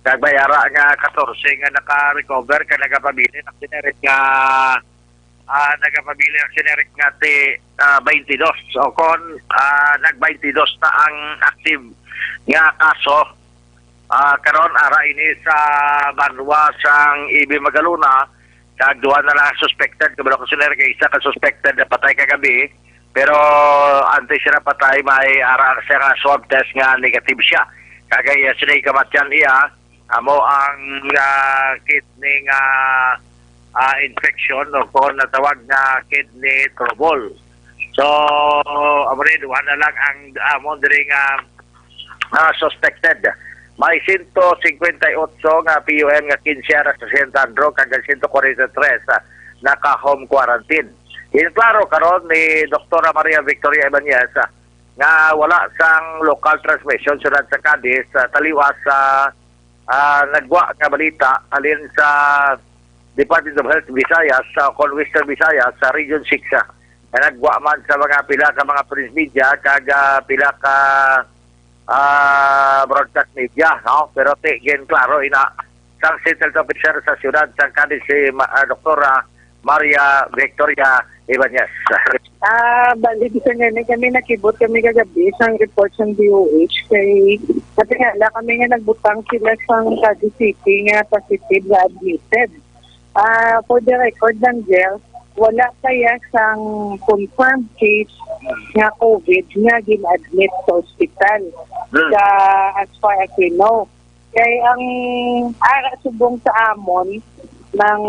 Nagbayara nga 14 nga naka-recover ka nagapabilin. Aksyonerik nga nagapabili ang generic nga ti 22. So kung nag-22 na ang active nga kaso, karon ara ini sa Banwa sang Ibi Magaluna, kagduha na lang suspected, kabalo ko generic isa ka suspected na patay kagabi, pero ante siya na patay, may ara siya nga swab test nga negative siya. Kagaya sila kamatyan iya, amo ang kidney nga infection o kung natawag na kidney trouble. So, amo rin, duha na lang ang amo diri nga suspected. May 158 nga PUM nga 15 sa San Sandro kag 143 naka-home quarantine. Inklaro karon ni Dr. Maria Victoria Ibanez nga wala sang local transmission sunod sa Cadiz, taliwas sa nagwa nga balita alin sa Department of Health Visayas sa Western Visayas sa Region 6 na nagwa man sa mga pila ka mga press media kag pila ka broadcast media, no? Pero gen klaro ina sang settled officer sa siyudad sa Cadiz si Dr. Maria Victoria Ibanez. Bali bisa nga kami nakibot kami kagabi sa report ng DOH kay natingala kami nga nagbutang sila sa Cadiz City nga positive na admitted. For the record ng jail, wala kaya sang confirmed case nga COVID nga gin-admit sa ospital. As far as we know. Kaya ang ara subong sa amon ng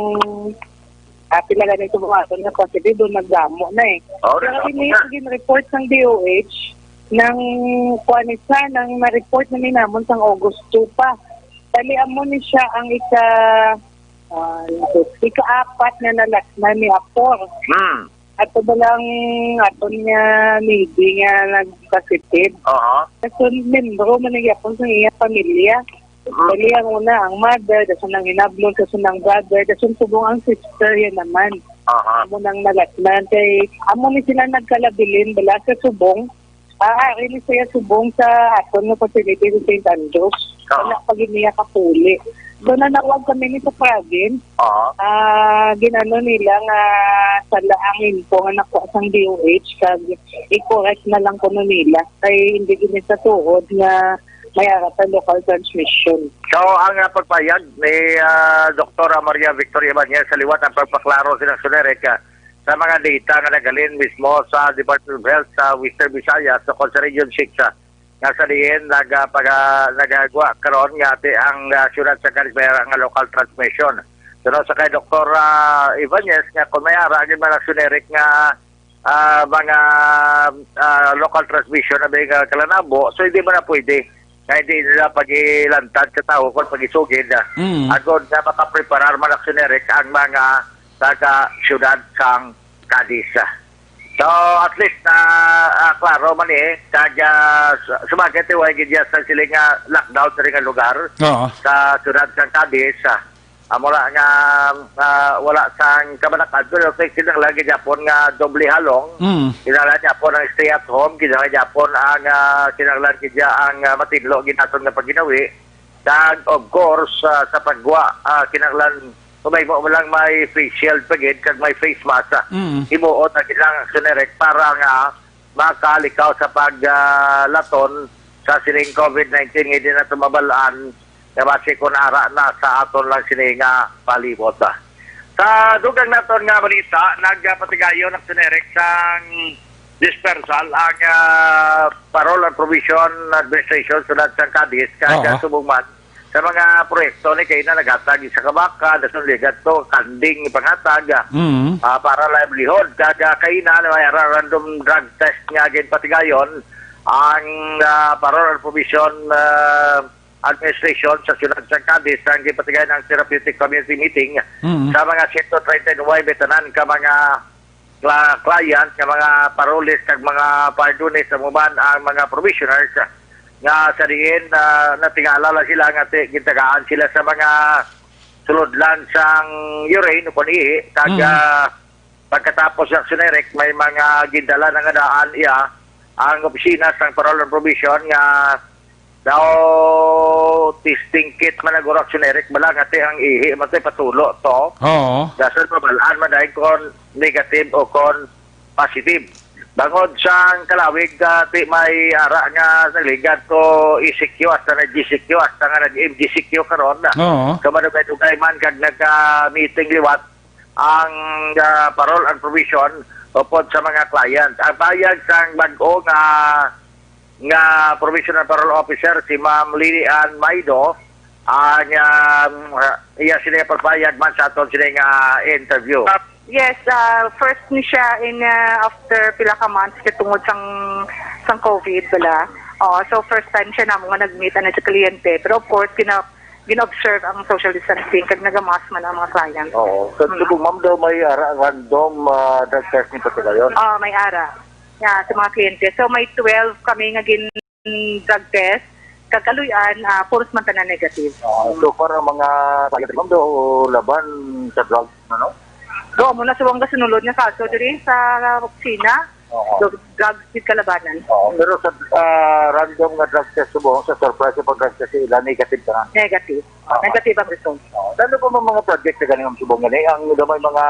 pila ganito buhaton nga positive doon nagdamo na eh. Pero ini report ng DOH ng kuanisa ng na-report na minamon sang August 2 pa. Taliamon ni siya ang ika-apat na nalasna ni Apor. Ato ba lang aton nga maybe nga nagpositive. Kasi membro man nagyapon sa iya pamilya. Dali ang una ang mother, kasi nang hinablon, kasi nang brother, kasi subong ang sister yan naman. Amo nang nalasnan. Kay amo ni sila nagkalabilin bala sa subong. Really siya subong sa aton nga facility sa St. Andrews. Wala pag iniya kapuli. So nanawag kami ni sa province. Ginano nila nga sa laangin po nga nakuha sang DOH kag i-correct na lang kuno nila kay hindi gini sa tuod nga may aratan local transmission. So ang pagpayag ni Dr. Maria Victoria Ibanez sa liwat ang pagpaklaro sa Sunerec sa mga data nga nagalin mismo sa Department of Health sa Western Visayas sa Region 6 nga sa diin nagagawa karon nga ati ang syudad sa Cadiz nga local transmission. So sa kay Dr. Ibanez nga kung may ara gid man Sunerec nga mga local transmission na mga kalanabo, so hindi man na pwede. Kaya hindi nila pag-ilantad sa tao kung pag-isugid. Agod na makapreparar man ang Sunerec ang mga taga-syudad sang Cadiz. So, at least, klaro man sumagat iway gidya sa sila nga lockdown sa rin lugar sa syudad sang Cadiz. Mula nga wala sang kabanakad, pero kinahanglan Japon nga doble halong. Kinahanglan Japon ang stay at home, kinahanglan Japon ang kinahanglan kidya ang matinlo ginaton nga pagginawi. And of course, sa pagwa, kinahanglan may mo lang may face shield pagid kag may face mask. Himuot na kinahanglan Sunerec para nga makalikaw sa paglaton sa sining COVID-19 nga di na tumabalaan na base kung ara na sa aton lang sini nga palibot. Sa dugang naton nga balita, nagpatigayo ng Sunerec sang dispersal ang Parole and Provision Administration sunod sa Cadiz kaya subugman sa mga proyekto ni kay na naghatag sa Kabaka, dason ligat to kanding panghatag para livelihood kaya kay na may random drug test nga gid patigayon ang Parole and Provision Administration sa Siyudad sa Cadiz ang gipatigayon ng therapeutic community meeting sa mga 139 betanan ka mga client, ka mga paroles kag mga pardones sa muban ang mga provisioners nga sa diin natingala sila nga gitagaan sila sa mga sulodlan sang urine o ihi kag pagkatapos ng Sunerec may mga gindala nga daan iya ang opisina sang Parole and Provision nga daw testing kit man nagurok Sunerec balang ati ang ihi matay patulo to. Dasal pabalaan man dahil kon negative o kon positive. Bangod sa kalawig, ti may ara nga nagligad ko ECQ hasta na GCQ hasta nga nag-MGCQ karon na. Oo. Kamanugay man kag nagka-meeting liwat ang parole and provision upod sa mga client. Ang bayag sang bag-o nga provisional parole officer si Ma'am Lilian Maido iya sila pagbayad man sa aton sila nga interview. Yes, first ni siya in after pila ka months katungod sang COVID bala. So first time siya namo nga nag-meet ana sa kliyente. Pero of course gina-observe ang social distancing kag nagamask man ang mga client. Oo. So ma'am daw may random drug test nito sa gayon. May ara. Yeah, sa mga kliyente. So may 12 kami nga drug test. Kagaluyan, puros man tanan negative. So para mga client ma'am daw laban sa drugs ano? Do mo na suwang gasunulod nga kaso diri sa opisina. Drugs with kalabanan. Pero sa random nga drug test subo sa surprise pag drug test ila negative ka na. Negative. Negative ang result. Ano po mga project na ganang subong gani ang damay mga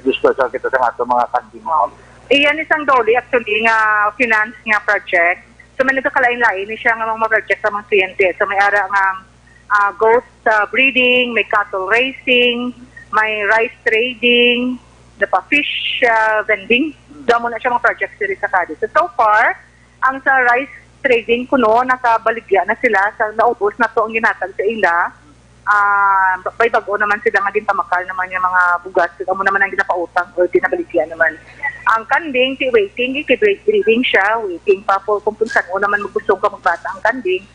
disposal kita sa ato mga funding mo. Iyan isang doli actually nga finance nga project. So may nagkakalain-lain ni siya nga mga project sa mga kliyente. So may ara nga goat breeding, may cattle racing, may rice trading, fish vending. Damo na siya mga projects diri sa Cadiz. So far, ang sa rice trading kuno nakabaligya na sila sa naubos na to ang ginatag sa ila. May bago naman sila nga din tamakal naman yung mga bugas. Amo naman ang ginapautang o dinabaligya naman. Ang kanding, waiting, breeding siya, waiting pa po kung saan o naman magustong ka magbata ang kanding.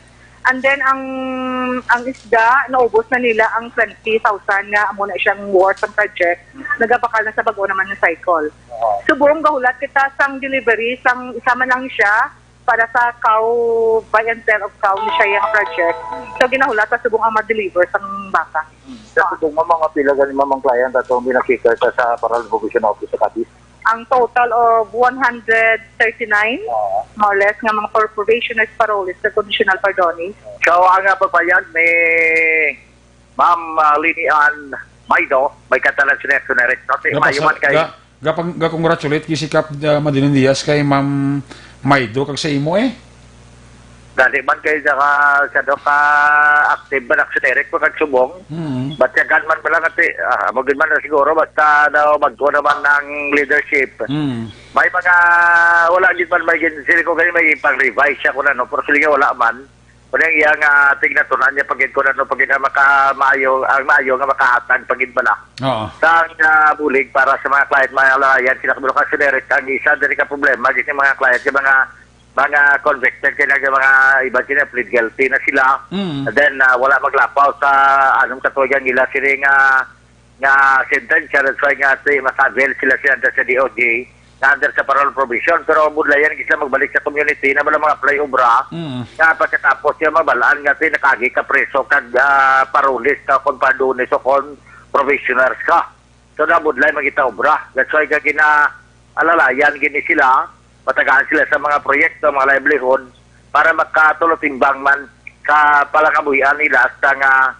And then, ang isda, naubos na nila ang 20,000 nga amo na siyang worth ng project. Nagabakal na sa bago naman yung cycle. So, buong gahulat kita sang delivery, isama lang siya para sa cow, buy and sell of cow ni siya yung project. So, ginahulat pa subong ang ma-deliver sang baka. Sa subong mga pila ganin mamang client at ang binakikar sa Parole Provision Office sa Cadiz. Ang total of 139, more or less, nga mga corporationers paroles sa conditional pardoning. So, ang papayag ni Ma'am Lilian Maido, may katalan siya mayuman kay... Congratulate kisikap Madinon Diaz kay Ma'am Maido kag sa imo Dali man kayo sa active ba naksineric po kag subong. Ba't yagan man pala natin, magin man na siguro, basta daw magtuwa naman ng leadership. May mga, wala din man, sila ko ganyan may pang-revise siya kung ano, pero sila wala man. Kung yung iyang tignatunan niya pagin ko na ano, pagin na maayo nga makahatag pagin bala. Sang bulig para sa mga client, mga layan, sila kabilo ka sineric, ang isa din ka problema, kasi mga client, yung mga convicted kaya mga iba sila plead guilty na sila. And then wala maglapaw sa anong katuwagan nila sila nga sentence. That's why nga masabil sila sa DOJ na under sa parole provision. Pero budlayan sila magbalik sa community na wala mga play-obra nga pagkatapos yung mabalaan nga nakagi ka preso kag parolis ka kung padunis o kung provisioners ka. So na budlay magita obra. That's why ka alalayan gini sila matagaan sila sa mga proyekto, mga livelihood para magkatulotimbang man sa palakabuhian nila hasta nga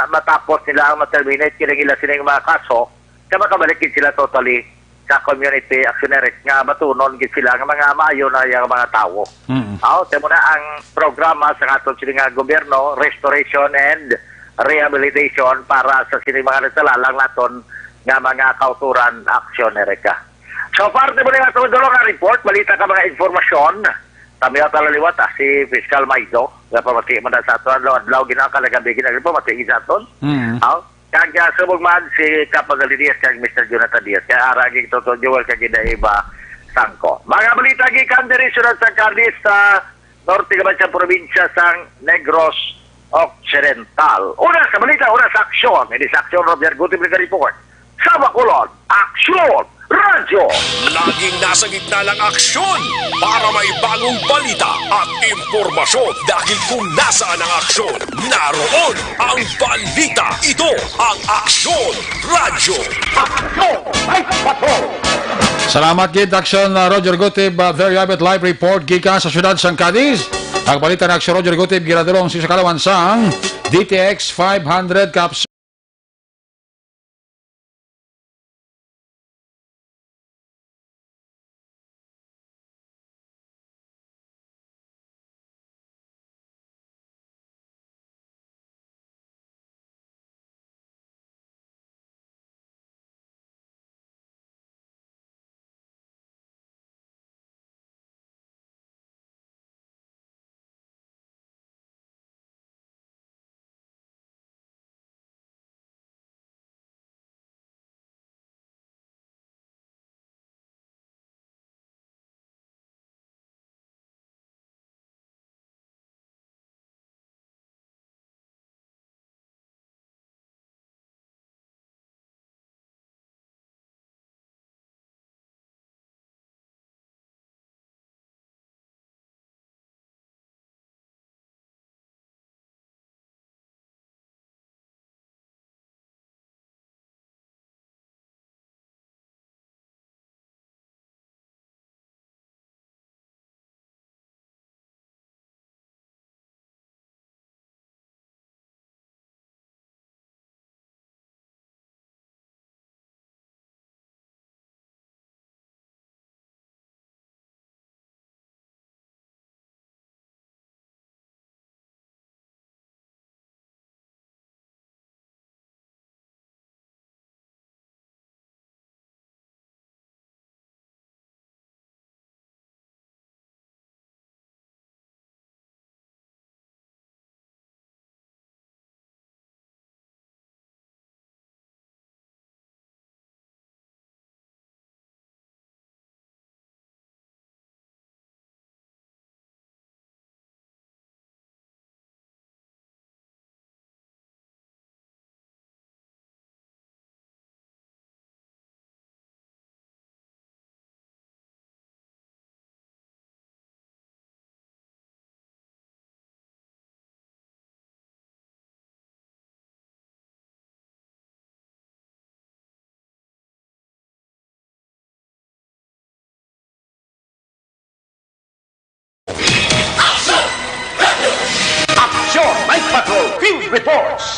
matapos nila ang ma-terminate sila mga kaso sa makabalikin sila totally sa community actionary nga matunon sila nga mga maayo na yung mga tao. Temo na ang programa sa aton sila nga gobyerno, restoration and rehabilitation para sa sila mga nagtalalang naton nga mga kauturan actionary ka. So, parte mo na nga tulong nga report, balita ka mga informasyon. Kami ang talaliwat, si Fiscal Maido, nga pamati mo na sa ito, adlaw ginakalagabi ginagabi po, mati sa ito. Kaya sumugman si Capagal Diaz, kaya Mr. Jonathan Diaz, kaya araging Toto Joel, kaya Gidaiba Sangko. Mga balita, gikan diri sunod sa Cadiz, sa norte ka ba sa probinsya sa Negros Occidental. Una sa balita, una sa aksyon. Hindi sa aksyon, Roger Guti Report. Sa Bacolod, aksyon! Radyo! Laging nasa gitna ng aksyon para may bagong balita at impormasyon. Dahil kung nasaan ang aksyon, naroon ang balita. Ito ang Aksyon Radyo. Aksyon! Ay, patrol! Salamat gid Aksyon Roger Gutib, very avid live report gikan sa syudad sang Cadiz. Ang balita ng Aksyon Roger Gutib ginadulong sa kalawan sang DTX 500 Caps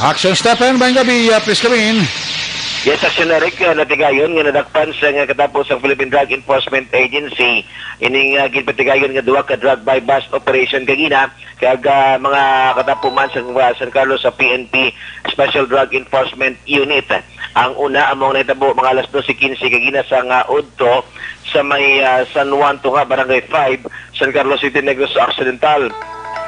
Action Stephen, bayang gabi, please come in. Yes, Action Eric, natigayon nga nadakpan sa nga katapos ang Philippine Drug Enforcement Agency. Ining ginpatigayon nga duwa ka drug by bust operation kagina kag mga katapuman sa San Carlos sa PNP Special Drug Enforcement Unit. Ang una among nahitabo mga alas 12:15 kagina sa nga udto sa may San Juan Tunga, Barangay 5, San Carlos City, Negros Occidental.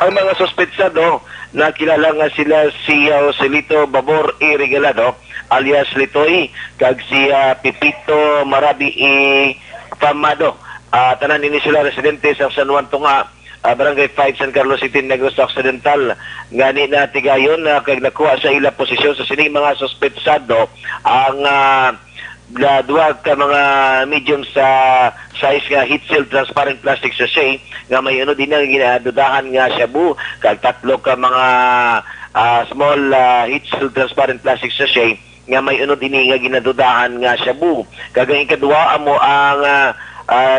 Ang mga suspetsado na kilala nga sila si Joselito Babor E. Regalado alias Litoy kag si Pipito Marabi E. Famado. Tanan ini sila residente sa San Juan Tunga, Barangay 5, San Carlos City, Negros Occidental. Ngani na tigayon kag nakuha sa ila posisyon sa sining mga suspetsado ang duwa ka mga medium sa size nga heat seal transparent plastic sachet nga may din nga ginadudahan nga shabu kag tatlo ka mga small heat seal transparent plastic sachet nga may din nga ginadudahan nga shabu. Kag ang ikaduha amo ang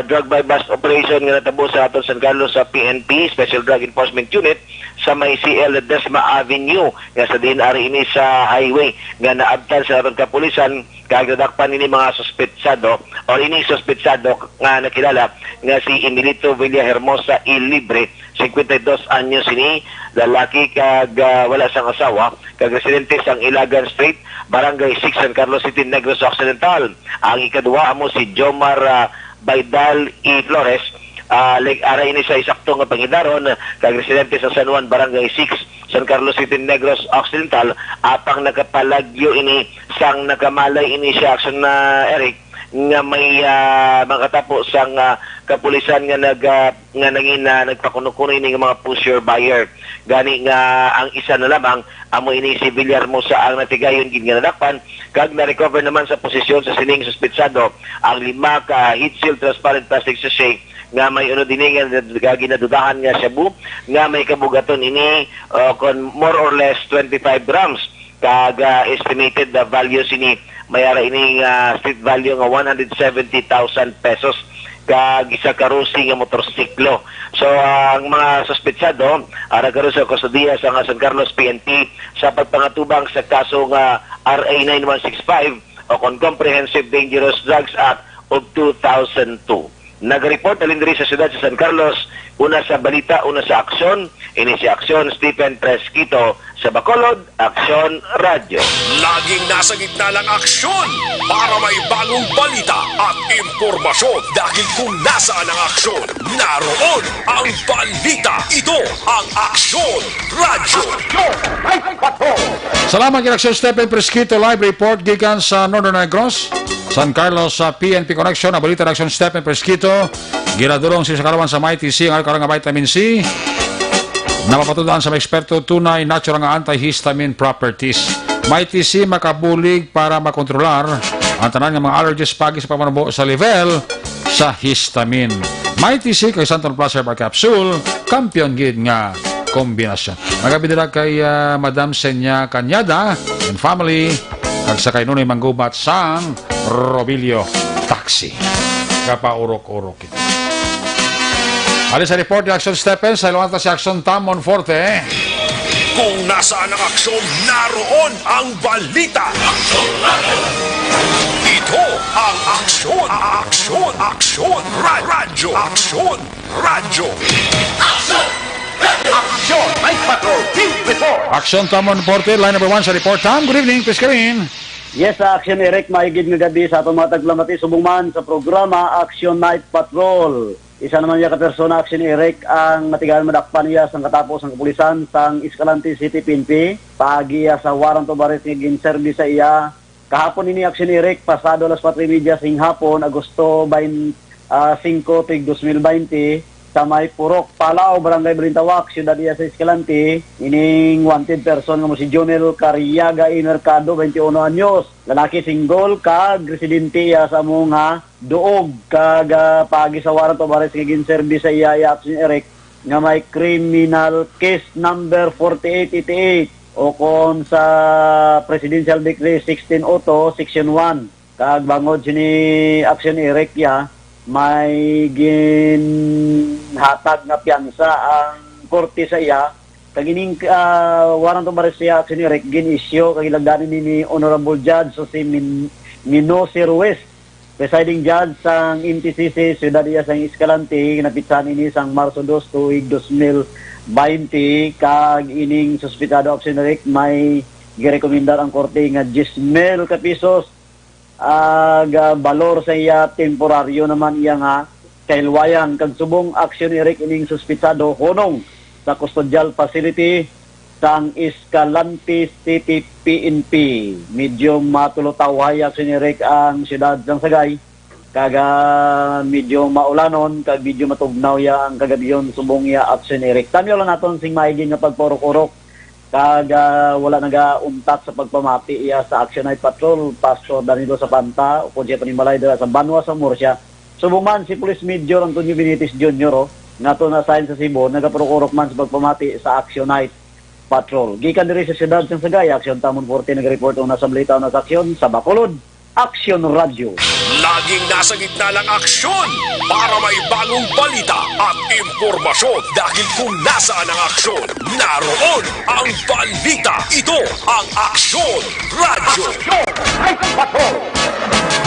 drug by bust operation nga natabo sa aton San Carlos sa PNP Special Drug Enforcement Unit sa may CL Desma Avenue nga sa dinari ini sa highway nga naabtan sa aton kapulisan kag nadakpan ini mga suspetsado o ini suspetsado nga nakilala nga si Emilito Villahermosa y Libre, 52 anyos ini, lalaki kag wala sang asawa, kag residente sang Ilagan Street, Barangay 6, San Carlos City, Negros Occidental. Ang ikaduha amo si Jomar Baidal E. Flores, aray ini sa isakto nga pangidaron kag residente sa San Juan, Barangay 6, San Carlos City, Negros Occidental. Apang nakapalagyo ini sang nakamalay ini siya action na Eric nga may makatapo sang kapulisan nga nagpakuno-kuno ini nga mga pusher buyer. Gani nga ang isa na lamang amo ini si Villahermosa ang natigayon gid nga nadakpan kag na-recover naman sa posisyon sa sining suspetsado ang 5 ka heat seal transparent plastic sachet nga may din nga ginadudahan nga shabu nga may kabugaton ini kon more or less 25 grams kag estimated value sini mayara ini street value nga 170,000 pesos kag isa ka rusi nga motorsiklo. So ang mga suspetsado nagkaroon sa kustodiya sa San Carlos PNP sa pagpangatubang sa kaso nga RA 9165 o kon Comprehensive Dangerous Drugs Act of 2002. Nag-report alindiri sa siyudad sa San Carlos, una sa balita, una sa aksyon. Ini si Aksyon Stephen Fresquito sa Bacolod, Aksyon Radio. Laging nasa gitna ng aksyon para may bagong balita at impormasyon. Dahil kung nasaan ang aksyon, naroon ang balita. Ito ang Aksyon Radio. Salamat kay Aksyon Stephen Fresquito, live report gikan sa Northern Negros, San Carlos sa PNP Connection. Ang balita ng Aksyon Stephen Fresquito, ginadurong si Sakarawan sa MyTC ang alkarang vitamin C. Napapatudaan sa mga eksperto tunay natural nga antihistamine properties. MyTC makabulig para makontrolar ang tanan ng mga allergies pagi sa pamanubo sa level sa histamine. MyTC kay Santon Plus Herbal Capsule, kampiyon gid nga kombinasyon. Magabidira kay Madam Senya Cañada and family kag sa kay Nunoy Manggubat sang Robilio Taxi. Kapaurok-urok ito. Alis sa report ni Action Stephen sa iluwanta si Action Tamon Forte. Kung nasaan ang aksyon, naroon ang balita. Ito ang Aksyon, Aksyon, Aksyon Radio. Aksyon Radio. Aksyon, Night Patrol Team Report. Action Tamon Forte, line number 1 sa report time. Good evening, please come in. Yes, Action Eric, maigid nga gabi sa atong mga taglamati subong man sa programa Action Night Patrol. Isa naman niya ka-persona, Action Eric, ang matigahan madakpan niya sa katapos ng kapulisan sang Escalante City, PNP. Paagi sa warrant of arrest nga gin-service sa iya. Kahapon ini Action Eric, pasado alas 4:30 sing hapon, Agosto 5, 2020, sa may Purok, Palao, Barangay Balintawak, Siyudad iya sa Escalante. Ining wanted person nga mo si Jonel Cariaga y Mercado, 21 anyos. Lalaki single kag residente iya sa mga duog kag pagi sa warrant of arrest nga gin-service sa iya Action Eric nga may criminal case number 4888 o kon sa Presidential Decree 1602 Section 1 kag bangod sini Action Eric ya may ginhatag nga piyansa ang korte sa iya kagining warrant of arrest siya action erect gin-issue kag ilagdanin ni Honorable Judge so si Minose Ruiz, presiding judge sang MTCC Ciudad Iya sang Escalante, napitsan ini sang Marso 2 tuig 2020 kag ining suspitado action erect may girekomendar ang korte nga 10,000 ka pesos balor sa iya temporaryo naman iya nga kailwayan kag subong action erect ining suspitado honong sa custodial facility sang Escalante City PNP. Medyo matulotawhay action erect ang siyudad sang Sagay kag medyo maulanon kag medyo matugnaw ya ang kagabiyon subong ya action erect. Tamyo lang naton sing maigi nga pagpurok-urok kag wala nagauntat sa pagpamati iya sa Action Night Patrol Pastor Danilo Sapanta upod siya panimalay dira sa Banwa sa Murcia. Subong man si Police Major Antonio Benitez Jr. nga to na sign sa Cebu nagapurok-urok man sa pagpamati sa Action Night Patrol. Gikan diri sa siyudad sang Sagay, Action Tamon 40 nag-report una sa balita na sa aksyon sa Bacolod, Action Radio. Laging nasa gitna ng aksyon para may bagong balita at impormasyon dahil kung nasaan ang aksyon, naroon ang balita. Ito ang Action Radio.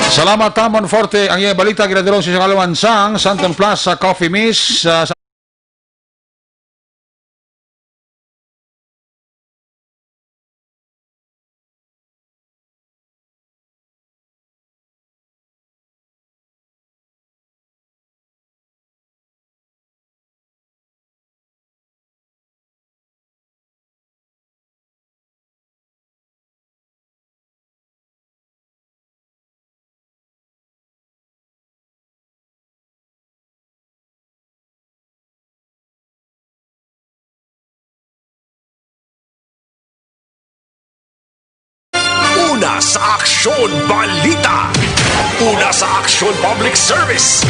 Salamat Tamon Forte. Ang iyong balita ginadulong sa Kalawansang, Santon Plaza, Coffee Miss, Una sa Aksyon Balita. Una sa Aksyon Public Service.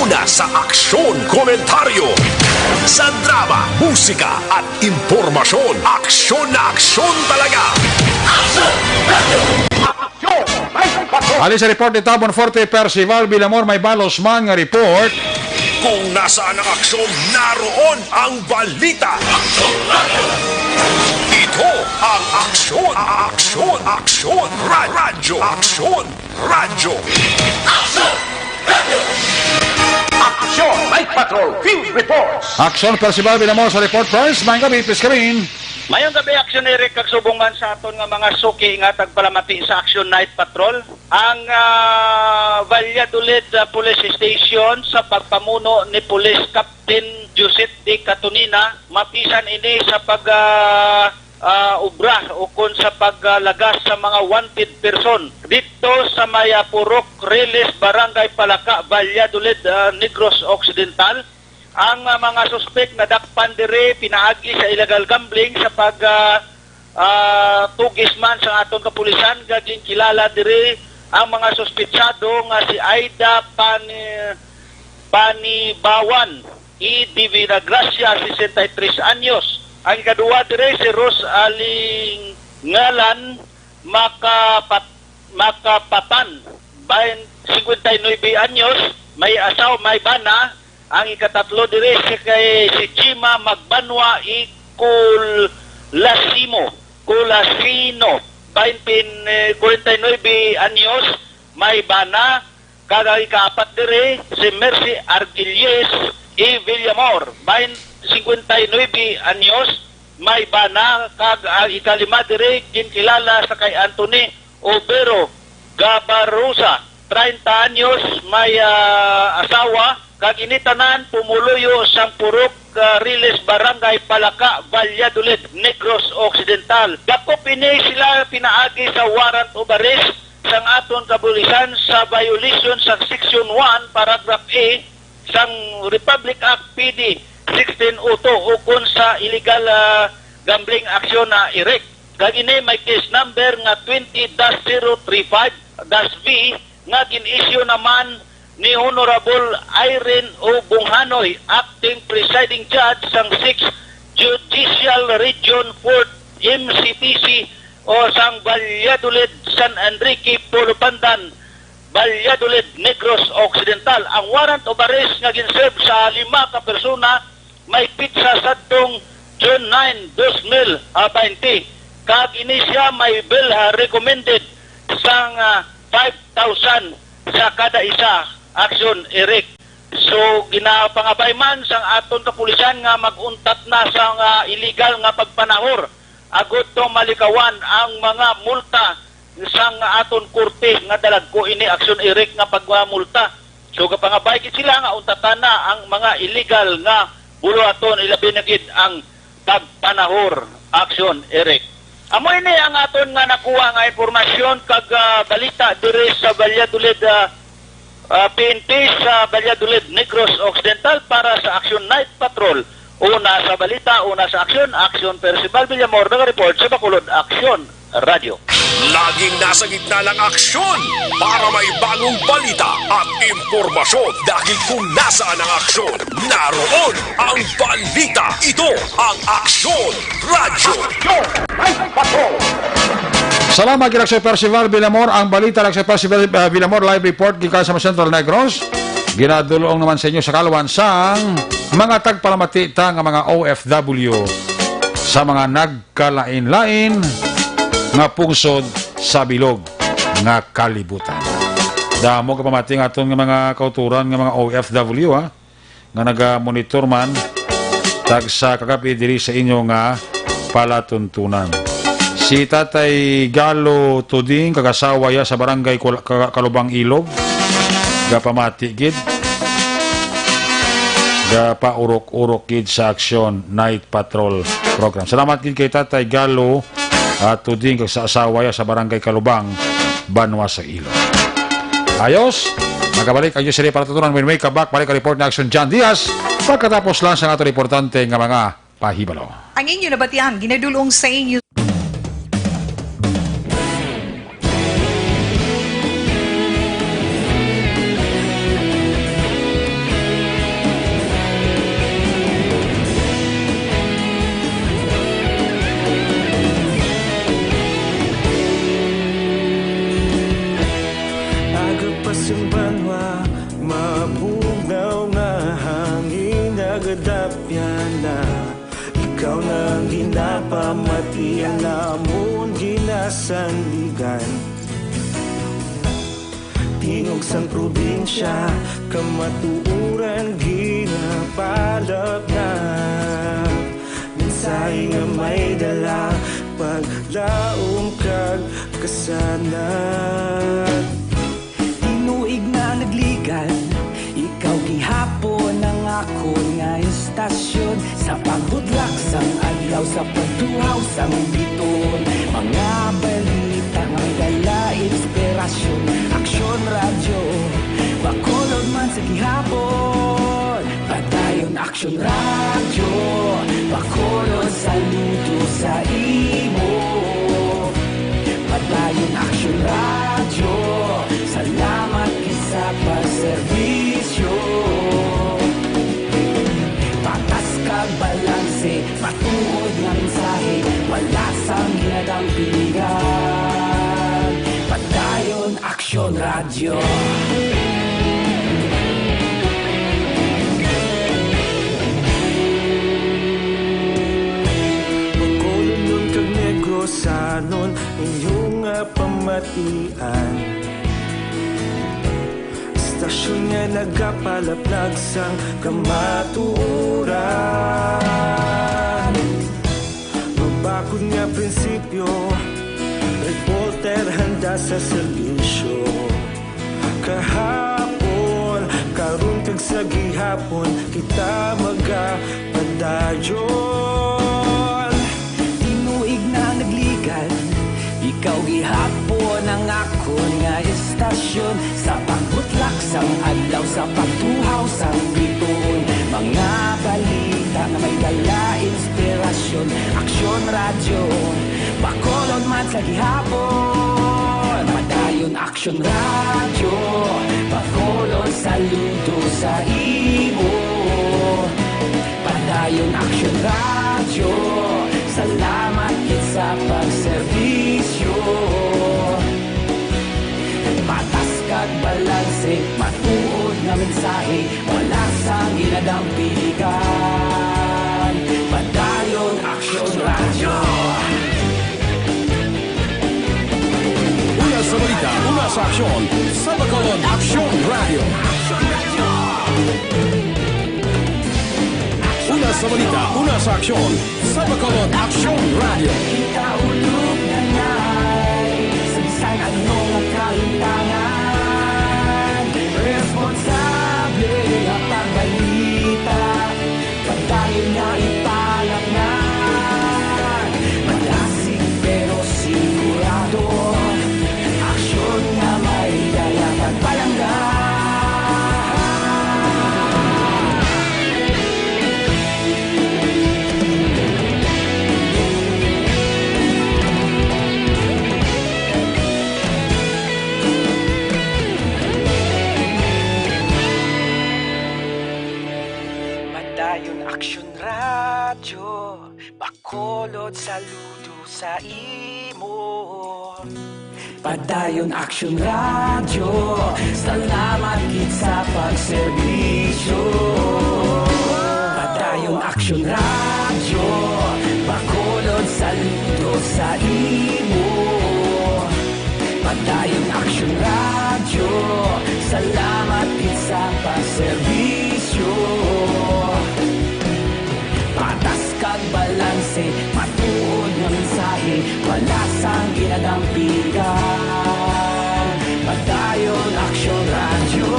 Una sa Aksyon Komentaryo. Sa drama, musika at impormasyon. Aksyon na aksyon talaga. Aksyon! Aksyon! ali sa report ni Tamon Forte, Percival Villamor may balos man nga report. Kung nasaan ang aksyon, naroon ang balita. Aksyon Radio! Ito ang Aksyon! Aksyon! Aksyon! Radyo! Aksyon! Radyo! Aksyon! Radio! Aksyon! Night Patrol Field Reports! Aksyon Percival Villamor sa report. First, may gabi, please come in. Mayong gabi, Action Eric, kagsubungan sa aton nga mga suki nga tagpalamati sa Action Night Patrol. Ang Valladolid Police Station sa pagpamuno ni Police Captain Joseph D. Catonina, mapisan ini sa ubra o kung sa paglagas sa mga wanted person dito sa Mayapurok, Riles, Barangay Palaka, Valladolid, Negros Occidental. Ang mga suspek na dakpan dire pinaagi sa illegal gambling sa tugis man sa atong kapulisan. Gaging kilala dire ang mga suspetsado nga si Aida Panibawan E. Divina Gracia, 63 anyos. Ang ikaduwa dire si Rose Aling Ngalan Makapatan, 59 anyos, may asaw, may bana. Ang ikatatlo dire si Jima Magbanwa Kulasino, 49 anyos, may bana. Kada ikaapat dire si Mercy Argilies E. Villamor, 59 anyos, may bana. Kag ang ikalima dire kinkilala sa kay Anthony Obero Gabarusa, 30 anyos, may asawa. Kag initanan pumuluyo sang Purok, Riles, Barangay Palaka, Valladolid, Negros Occidental. Dakop ini sila pinaagi sa warrant of arrest sang aton kapulisan sa violation sa Section 1, Paragraph A sang Republic Act PD 1602 ukon sa illegal gambling action na erect. Kag ini may case number nga 20-035-V nga gin-issue naman ni Honorable Irene O. Bunghanoy, Acting Presiding Judge sang 6th Judicial Region 4th MCTC o sang Valladolid, San Enrique, Pulupandan, Valladolid, Negros Occidental. Ang warrant of arrest nga ginserve sa 5 ka persona may pitsa sadtong June 9, 2020. Kag ini siya may bill recommended sang 5,000 sa kada isa action Eric. So ginapangabay man sang aton kapulisan nga maguntat na sang illegal nga pagpanahor agud to malikawan ang mga multa sang aton korte nga dalagko ini action Eric nga pagmulta. So kapangabay gid sila nga untatan na ang mga illegal nga buluhaton ilabi na gid ang pagpanahor action Eric. Amo ini ang aton nga nakuha nga impormasyon kag balita diri sa Valladolid PNP sa Valladolid Negros Occidental para sa Action Night Patrol. Una sa balita, una sa Action Percival Villamor, nag-report sa Bacolod Action Radio. Laging nasa gitna ng aksyon para may bagong balita at impormasyon dahil kung nasaan ang aksyon, naroon ang balita. Ito ang Action Radio. Salamat kay Action Percival Villamor. Ang balita ng Action Percival Villamor live report gikan sa Central Negros. Ginadulong naman sa inyo sa kaluwan sang mga tagpalamatita nga mga OFW sa mga nagkalain-lain nga pungsod sa bilog nga kalibutan. Damo ka pamati nga aton nga mga kauturan nga mga OFW nga naga-monitor man tag sa kagabi diri sa inyo nga palatuntunan. Si Tatay Galo Tuding kagasawa ya sa barangay Kalubang Ilog gapamati gid gapaurok-urok gid sa Action Night Patrol program. Salamat gid kay Tatay Galo at Tuding kag sa asawa ya sa barangay Kalubang Banwa sa Ilog. Ayos, magabalik ang Yusri para tutunan may kabak balik ang report na Action John Diaz pagkatapos lang sa ato reportante nga mga pahibalo. Ang inyo nabatian ginadulong sa inyo pamatian namon ginasandigan tingog sang probinsya kamatuuran ginapalap na minsay nga may dala paglaom kag kasanat tinuig na nagligan ikaw gihapon ang ako nga istasyon sa pagbudlak sang adlaw sa pagtuhaw sang biton mga balita nga may dala inspirasyon Action Radio Bacolod man sa gihapon padayon Action Radio Bacolod saludo sa imo padayon Action Radio salamat isa pa serbisyo patas kag balanse matuod nga mensahe wala sang ginadang piligan padayon Action Radio Bacolod nun kag Negrosanon inyong pamatian Stasyon nga nagapalaplag sang kamatuuran Mabakod nga prinsipyo reporter handa sa serbisyo kahapon karon kag sa gihapon kita magapadayon tinuig na nagligan ikaw gihapon ang akon nga istasyon sa pagbutlak sang adlaw sa pagtuhaw sang biton mga balita nga may dala inspirasyon Action Radio Bacolod man sa gihapon padayon Action Radio Bacolod saludo sa imo padayon Action Radio salamat sa pagserbisyo patas kag balanse matuod nga mensahe wala sang ginadang piligan padayon sa aksyon sa Bacolod Aksyon Radio. Una sa balita, una sa aksyon sa Bacolod Aksyon Radio. Ikaulog na nga'y sabisan anong kaintangan. Responsable ang pagbalita, pagdahil na ipalang na. Malasig pero sigurado, aksyon na may daya pagpalanggan. Madayon Aksyon Radyo, Bacolod saludo sa imo. Padayon Aksyon Radyo, salamat gid sa pagserbisyo. Padayon Aksyon Radyo, Bacolod saludo sa imo. Padayon Aksyon Radyo, salamat gid sa pagserbisyo. Patas kag balanse, matuod nga mensahe, wala sang ginadampigan. Padayon Aksyon Radyo.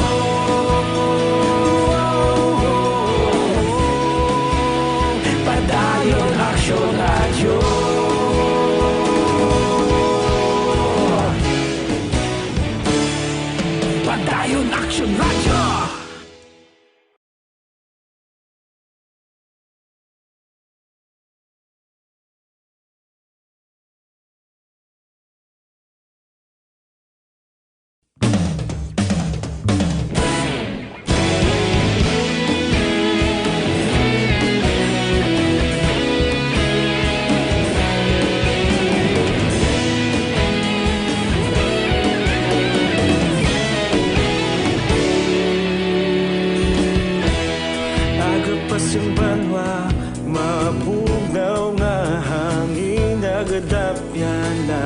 Padayon Aksyon Radyo. Padayon Aksyon Radyo. Agapas yung banwa, mabugaw nga hangin, nagadapyan na.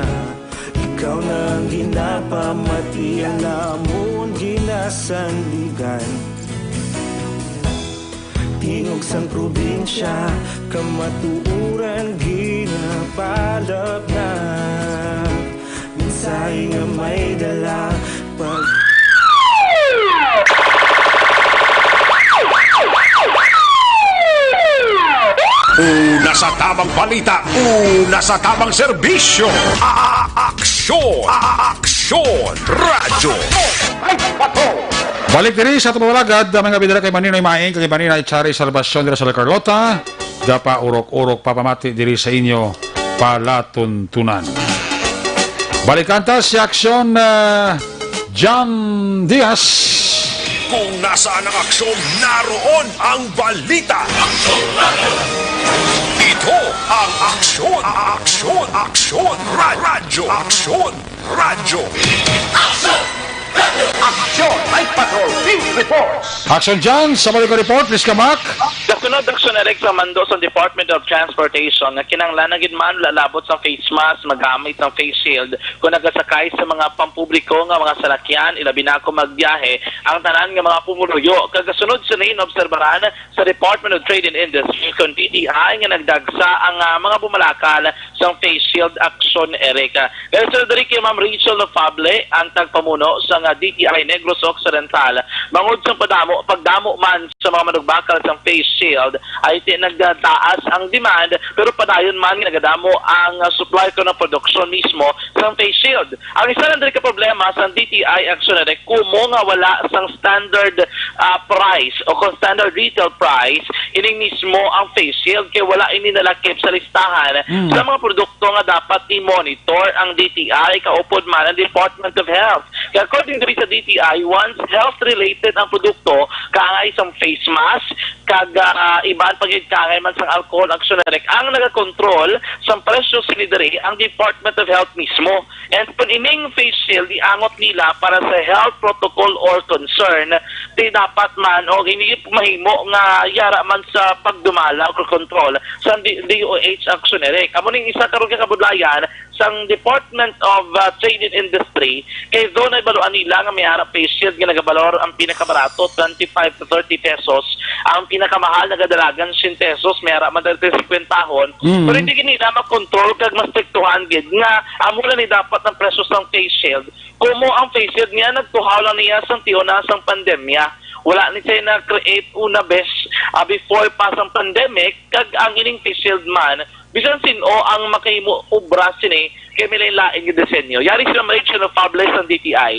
Ikaw nang ginapamatian, namon ginasandigan. Tingog sang probinsya, kamatuuran ginapalap na. Minsay nga may dala pag Una sa tamang balita, una sa tamang serbisyo. Aksyon! Aksyon! Radyo! Balik diri sa tumawalagad, mga bidara kay Maninoy Maing, kay Maninoy Chari Salvacion diri sa La Carlota, dapa urok-urok papamati diri sa inyo palatuntunan. Balikanta si Aksyon John Diaz. Kung nasaan ang aksyon, naroon ang balita. Ito ang aksyon, aksyon, aksyon, radyo, aksyon, radyo. Aksyon! Night Patrol Field Reports! Aksyon John, sa balik report, please kamak. Kasunod aksyon erek sa mando sa Department of Transportation na kinanglan gid man lalabot sa face mask, magamit ng face shield kung nagasakay sa mga pampubliko nga mga salakyan, ilabi na ako magbiyahe ang tanan nga mga pumuluyo. Kagasunod sa obserbaran sa Department of Trade and Industry kung DTI nga nagdagsa ang mga bumalakal sa face shield aksyon erek. Kaya sa diri kay Ma'am Rachel Nofable ang tagpamuno sa DTI Negros Occidental mangod sa pagdamo man sa mga manugbakal sa face shield ay nagtaas ang demand pero padayon man nagadamo ang supply ko ng produksyon mismo sa face shield. Ang isa lang ka problema sa DTI action na kumo nga wala sang standard price o kung standard retail price ining mismo ang face shield kay wala ini nalakip sa listahan sa mga produkto nga dapat i-monitor ang DTI kaupod man ang Department of Health. Kaya according to sa DTI, once health-related ang produkto, kaangay isang face mask, kag ibaan pagkakangay man sa alcohol action direct. Ang nagakontrol sa presyo silidari ang Department of Health mismo. And kung ining face shield, iangot nila para sa health protocol or concern, di dapat man o hindi mahimo nga yara man sa pagdumala o control sa DOH action direct. Amo ning isa karon ka kabudlayan sang Department of Trade and Industry kay doon ay baluan nila nga may harap face shield nga nagabalor ang pinakabarato 25 to 30 pesos, ang pinakamahal nagadalagan 100 pesos, may harap man 50 tahon. Pero hindi nila makontrol kag mas striktuhan gid nga amo na ni dapat ang presyo sang face shield. Kumo ang face shield niya nagtuhaw lang niya sang tiuna sang pandemya. Wala ni siya na-create una best before pa sang pandemic kag ang ining face shield man bisan sino ang makahimo obra sini kay may lain yung disenyo. Yari sila ma-reach na publish ng DTI.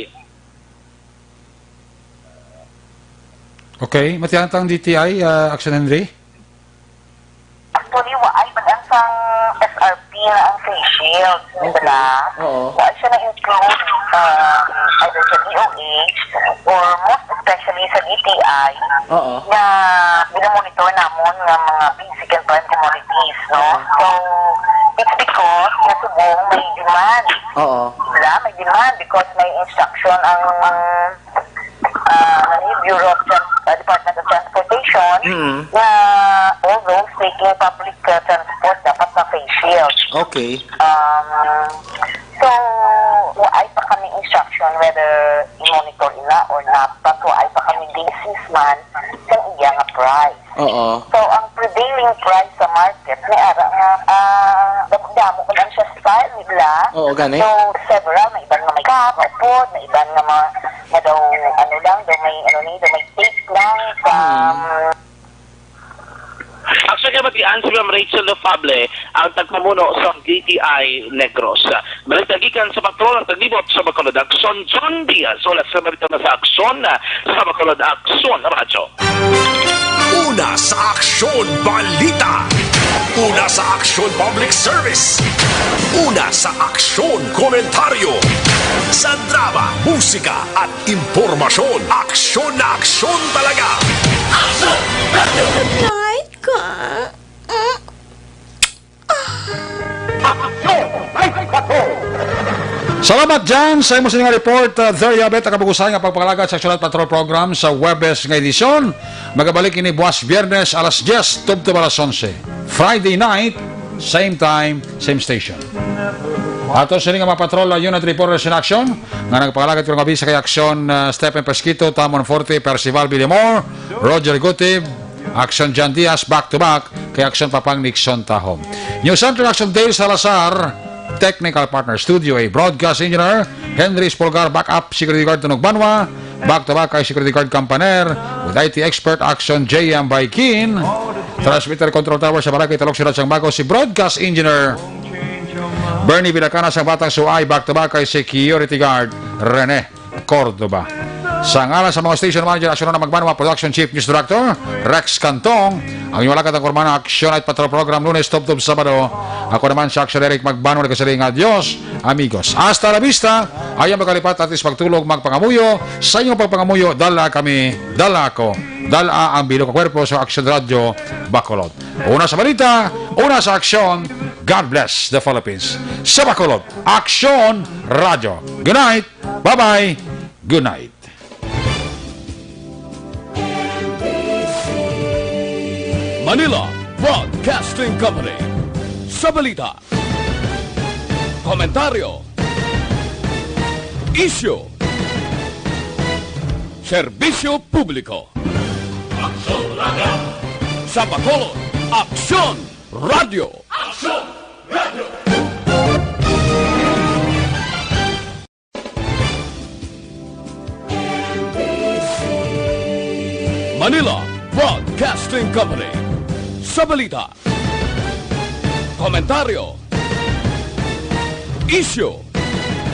Okay, matiyantang DTI, Action Henry? Actually, ay bagang sang SRP na ang face shield. Diba? Wala siya na-include either sa DOH or most especially sa DTI na binamonitor namon ng mga basic and prime commodities, no? So, it's because nasubong may demand. Diba? May demand because may instruction ang Bureau of Department of Transportation na all those taking public transport dapat na face shield. Okay. So, ay pa kami instruction whether i-monitor ila or not, but ay pa kami basis man sa iya nga price. So, ang prevailing price sa market may ara nga damo ko lang siya style nila. Gani. So, several, may iban nga may cup, upod, may iban nga mga daw, ano lang, daw may tape lang sa Actually, kabatian si Ma'am Rachel Lofable ang tagpamuno sa DTI Negros. Balitagikan sa patrol at taglibot sa Bacolod Aksyon, John Diaz. Ulat sa marito na sa Aksyon sa Bacolod Aksyon Radyo. Una sa Aksyon Balita. Una sa Aksyon Public Service. Una sa Aksyon Komentaryo. Sa drama, musika at impormasyon. Aksyon na aksyon talaga. Aksyon! Kahit ka. Salamat dyan sa imo sininga report. There you have it. Kabagusan nga pagpakalagat sa Action Patrol Program sa Webes nga edisyon. Magabalik ini buwas Biyernes alas 10, tubtob alas 11. Friday night, same time, same station. Ato sininga mga patrol unit reporters in action nga nagpakalagat yung abisa kay Action Stephen Pesquito, Tamon Forte, Percival Villamor, Roger Gutib, Action John Diaz, back to back kay Action Papang Nixon Tahom. News Center Action Dale Salazar, Technical Partner Studio A, Broadcast Engineer Henry Spolgar, Backup Security Guard Tunog Banwa, back to back kay Security Guard Campaner, with IT Expert Action JM Baikin, Transmitter Control Tower sa Barangay Talok Sirat sang Bago si Broadcast Engineer Bernie Vilacana sa Batang Suay, back to back kay Security Guard Rene Cordoba. Sa ngalan sa mga station manager, Action na Magbanwa, Production Chief News Director Rex Cantong, ang inyong lakad ang kurmana Action Night Patrol Program, Lunes, Tub-Tub, Sabado. Ako naman si Action Eric Magbanwa, nagkasaling adios, amigos. Hasta la vista, ayaw magkalipat at pagtulog, magpangamuyo. Sa inyong pagpangamuyo, dala kami, dala ako, dala ang bilog kwerpo sa Action Radio Bacolod. Una sa balita, una sa Action. God bless the Philippines. Sa Bacolod, Action Radio. Good night, bye-bye, good night. Manila Broadcasting Company. Sa balita, komentaryo, isyu, serbisyo publiko. Aksyon Radio. Sa Bacolod, Aksyon Radio. Aksyon Radio. Manila Broadcasting Company. Sa balita, komentaryo, isyu,